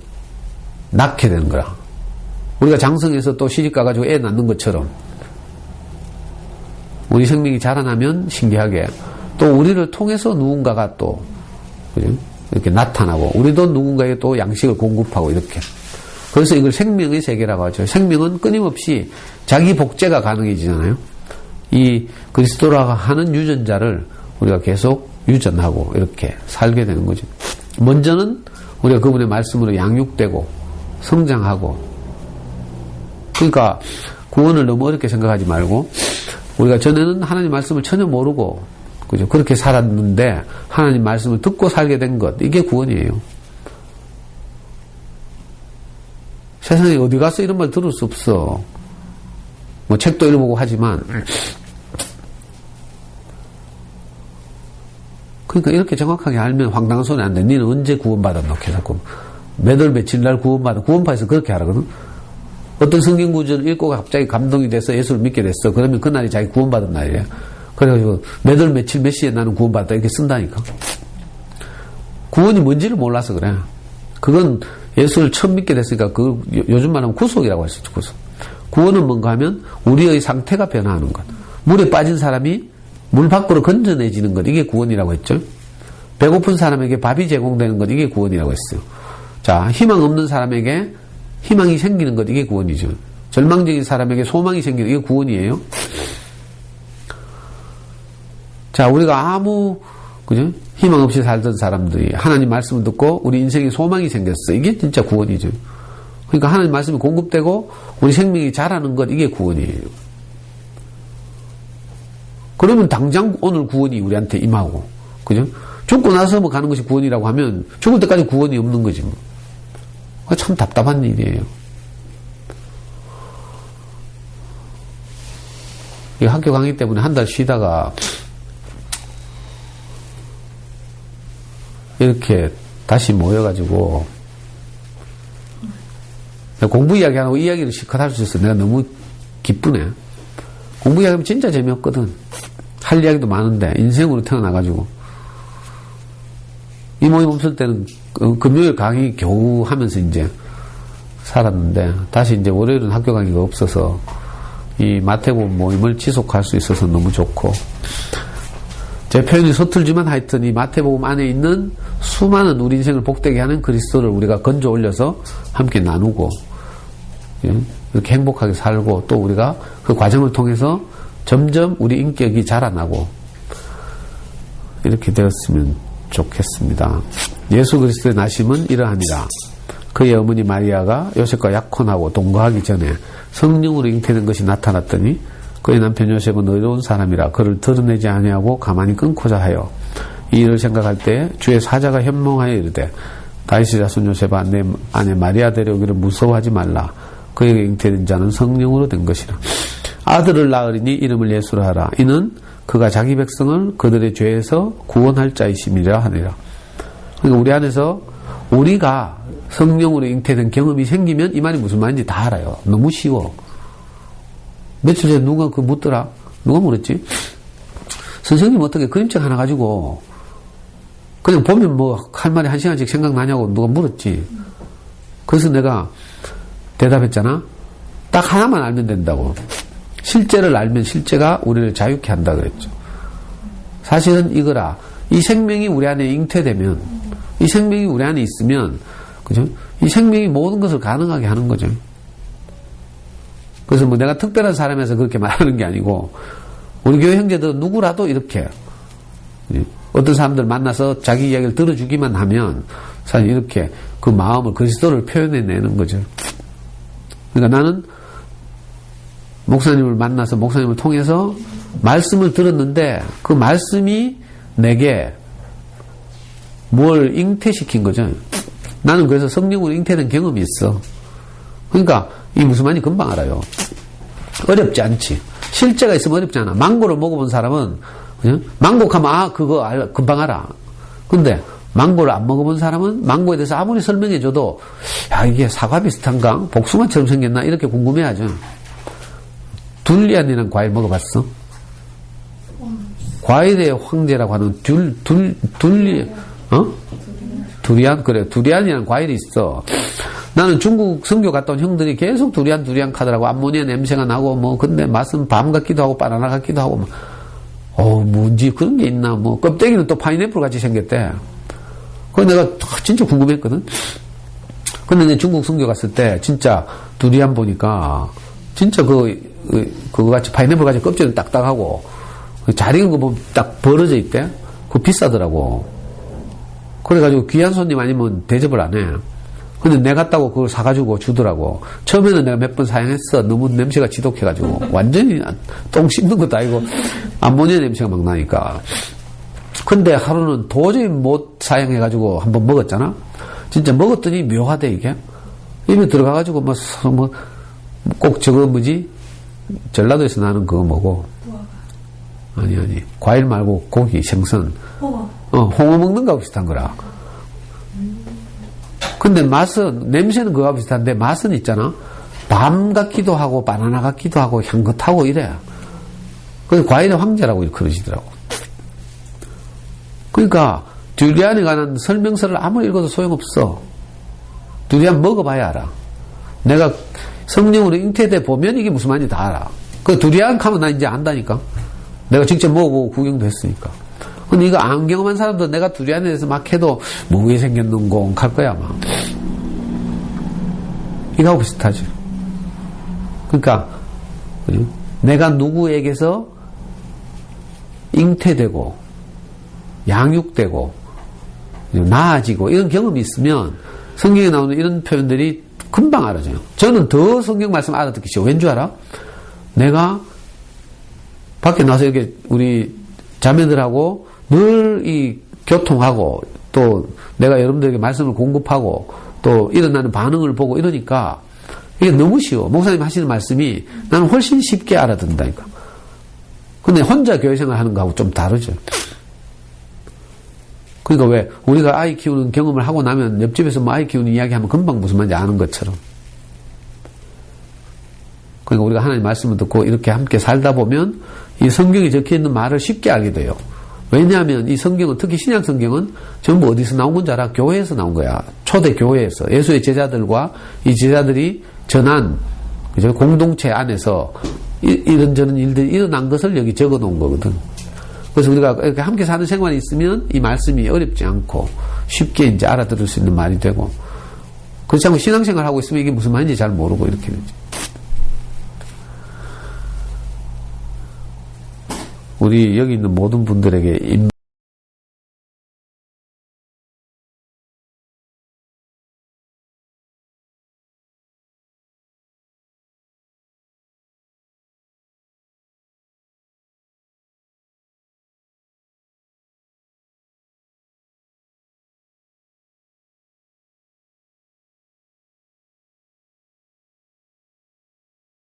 낳게 되는 거라. 우리가 장성해서 또 시집가가지고 애 낳는 것처럼 우리 생명이 자라나면 신기하게 또 우리를 통해서 누군가가 또 이렇게 나타나고 우리도 누군가에게 또 양식을 공급하고 이렇게. 그래서 이걸 생명의 세계라고 하죠. 생명은 끊임없이 자기 복제가 가능해지잖아요. 이 그리스도라고 하는 유전자를 우리가 계속 유전하고 이렇게 살게 되는 거죠. 먼저는 우리가 그분의 말씀으로 양육되고 성장하고. 그러니까 구원을 너무 어렵게 생각하지 말고 우리가 전에는 하나님 말씀을 전혀 모르고 그죠? 그렇게 살았는데 하나님 말씀을 듣고 살게 된 것, 이게 구원이에요. 세상에 어디 가서 이런 말 들을 수 없어. 뭐 책도 읽어보고 하지만 그러니까 이렇게 정확하게 알면 황당한 소리 안 돼. 너는 언제 구원받았노? 자꾸 몇월 며칠 날 구원파에서 그렇게 하라거든. 어떤 성경 구절을 읽고 갑자기 감동이 돼서 예수를 믿게 됐어. 그러면 그날이 자기 구원받은 날이에요. 그래가지고 몇월 며칠 몇 시에 나는 구원받았다 이렇게 쓴다니까. 구원이 뭔지를 몰라서 그래. 그건 예수를 처음 믿게 됐으니까 그 요즘 말하면 구속이라고 할 수 있죠. 구속. 구원은 뭔가 하면 우리의 상태가 변화하는 것. 물에 빠진 사람이 물 밖으로 건져내지는 것, 이게 구원이라고 했죠. 배고픈 사람에게 밥이 제공되는 것, 이게 구원이라고 했어요. 자, 희망 없는 사람에게 희망이 생기는 것, 이게 구원이죠. 절망적인 사람에게 소망이 생기는 것, 이게 구원이에요. 자, 우리가 아무 그죠? 희망 없이 살던 사람들이 하나님 말씀을 듣고 우리 인생에 소망이 생겼어. 이게 진짜 구원이죠. 그러니까 하나님 말씀이 공급되고 우리 생명이 자라는 것, 이게 구원이에요. 그러면 당장 오늘 구원이 우리한테 임하고, 그죠? 죽고 나서 뭐 가는 것이 구원이라고 하면 죽을 때까지 구원이 없는 거지 뭐. 참 답답한 일이에요. 이 학교 강의 때문에 한 달 쉬다가 이렇게 다시 모여가지고 공부 이야기 안 하고 이야기를 실컷 할 수 있어. 내가 너무 기쁘네. 공부 이야기하면 진짜 재미없거든. 할 이야기도 많은데 인생으로 태어나가지고 이 모임 없을 때는 금요일 강의 겨우 하면서 이제 살았는데 다시 이제 월요일은 학교 강의가 없어서 이 마태복음 모임을 지속할 수 있어서 너무 좋고, 제 표현이 서툴지만 하여튼 이 마태복음 안에 있는 수많은 우리 인생을 복되게 하는 그리스도를 우리가 건져 올려서 함께 나누고, 이렇게 행복하게 살고, 또 우리가 그 과정을 통해서 점점 우리 인격이 자라나고 이렇게 되었으면 좋겠습니다. 예수 그리스도의 나심은 이러하니라. 그의 어머니 마리아가 요셉과 약혼하고 동거하기 전에 성령으로 잉태된 것이 나타났더니 그의 남편 요셉은 의로운 사람이라 그를 드러내지 아니하고 가만히 끊고자 하여 이 일을 생각할 때 주의 사자가 현몽하여 이르되 다윗의 자손 요셉아 내 아내 마리아 데려오기를 무서워하지 말라. 그에게 잉태된 자는 성령으로 된 것이라. 아들을 낳으리니 이름을 예수라 하라. 이는 그가 자기 백성을 그들의 죄에서 구원할 자이심이라 하니라. 그러니까 우리 안에서 우리가 성령으로 잉태된 경험이 생기면 이 말이 무슨 말인지 다 알아요. 너무 쉬워. 며칠 전에 누가 그 묻더라. 누가 물었지? 선생님 어떻게 그림책 하나 가지고 그냥 보면 뭐 할 말이 한 시간씩 생각나냐고 누가 물었지. 그래서 내가 대답했잖아. 딱 하나만 알면 된다고. 실제를 알면 실제가 우리를 자유케 한다 그랬죠. 사실은 이거라. 이 생명이 우리 안에 잉태되면, 이 생명이 우리 안에 있으면, 그죠? 이 생명이 모든 것을 가능하게 하는 거죠. 그래서 뭐 내가 특별한 사람에서 그렇게 말하는 게 아니고, 우리 교회 형제들 누구라도 이렇게, 어떤 사람들 만나서 자기 이야기를 들어주기만 하면, 사실 이렇게 그 마음을, 그리스도를 표현해내는 거죠. 그러니까 나는 목사님을 만나서 목사님을 통해서 말씀을 들었는데 그 말씀이 내게 뭘 잉태시킨 거죠. 나는 그래서 성령으로 잉태된 경험이 있어. 그러니까 이 무슨 말인지 금방 알아요. 어렵지 않지. 실제가 있으면 어렵지 않아. 망고를 먹어본 사람은 그냥 망고 하면 그거 금방 알아. 근데 망고를 안 먹어본 사람은 망고에 대해서 아무리 설명해줘도 야 이게 사과 비슷한가? 복숭아처럼 생겼나? 이렇게 궁금해하죠. 둘리안이라는 과일 먹어봤어? 과일의 황제라고 하는 두리안? 그래. 두리안이라는 과일이 있어. 나는 중국 선교 갔다 온 형들이 계속 두리안 카더라고. 암모니아 냄새가 나고, 뭐, 근데 맛은 밤 같기도 하고, 바나나 같기도 하고, 뭔지 그런 게 있나, 뭐, 껍데기는 또 파인애플 같이 생겼대. 그래서 내가 진짜 궁금했거든? 근데 내가 중국 선교 갔을 때, 진짜 두리안 보니까, 진짜 그거 같이 파인애플 같이 껍질은 딱딱하고 잘 익은 거 보면 딱 벌어져 있대. 그거 비싸더라고. 그래가지고 귀한 손님 아니면 대접을 안 해. 근데 내가 갔다고 그걸 사가지고 주더라고. 처음에는 내가 몇 번 사용했어. 너무 냄새가 지독해가지고 완전히 똥 씹는 것도 아니고 암모니아 냄새가 막 나니까. 근데 하루는 도저히 못 사용해가지고 한번 먹었잖아. 진짜 먹었더니 묘하대 이게. 입에 들어가가지고 꼭 저거 뭐지? 전라도에서 나는 그거 뭐고? 아니. 과일 말고 고기, 생선. 홍어 먹는 거하고 비슷한 거라. 근데 맛은, 냄새는 그거하고 비슷한데 맛은 있잖아. 밤 같기도 하고, 바나나 같기도 하고, 향긋하고 이래. 그래서 과일의 황제라고 그러시더라고. 그러니까, 두리안에 관한 설명서를 아무리 읽어도 소용없어. 두리안 먹어봐야 알아. 내가 성령으로 잉태돼 보면 이게 무슨 말인지 다 알아. 그 두리안 하면 나 이제 안다니까. 내가 직접 먹어보고 구경도 했으니까. 근데 이거 안 경험한 사람도 내가 두리안에 대해서 막 해도 뭐게 생겼는고 할 거야 아마. 이거하고 비슷하지. 그러니까 내가 누구에게서 잉태되고 양육되고 나아지고 이런 경험이 있으면 성경에 나오는 이런 표현들이 금방 알아져요. 저는 더 성경 말씀 알아듣기 쉬워. 왠 줄 알아? 내가 밖에 나와서 이렇게 우리 자매들하고 늘 이 교통하고 또 내가 여러분들에게 말씀을 공급하고 또 일어나는 반응을 보고 이러니까 이게 너무 쉬워. 목사님 하시는 말씀이 나는 훨씬 쉽게 알아듣는다니까. 근데 혼자 교회 생활하는 거하고 좀 다르죠. 그러니까 왜 우리가 아이 키우는 경험을 하고 나면 옆집에서 뭐 아이 키우는 이야기하면 금방 무슨 말인지 아는 것처럼. 그러니까 우리가 하나님 말씀을 듣고 이렇게 함께 살다 보면 이 성경에 적혀있는 말을 쉽게 알게 돼요. 왜냐하면 이 성경은, 특히 신약 성경은 전부 어디서 나온 건지 알아? 교회에서 나온 거야. 초대 교회에서. 예수의 제자들과 이 제자들이 전한, 그죠? 공동체 안에서 이런저런 일들이 일어난 것을 여기 적어 놓은 거거든. 그래서 우리가 이렇게 함께 사는 생활이 있으면 이 말씀이 어렵지 않고 쉽게 이제 알아들을 수 있는 말이 되고, 그렇지 않고 신앙생활 하고 있으면 이게 무슨 말인지 잘 모르고 이렇게 되지. 우리 여기 있는 모든 분들에게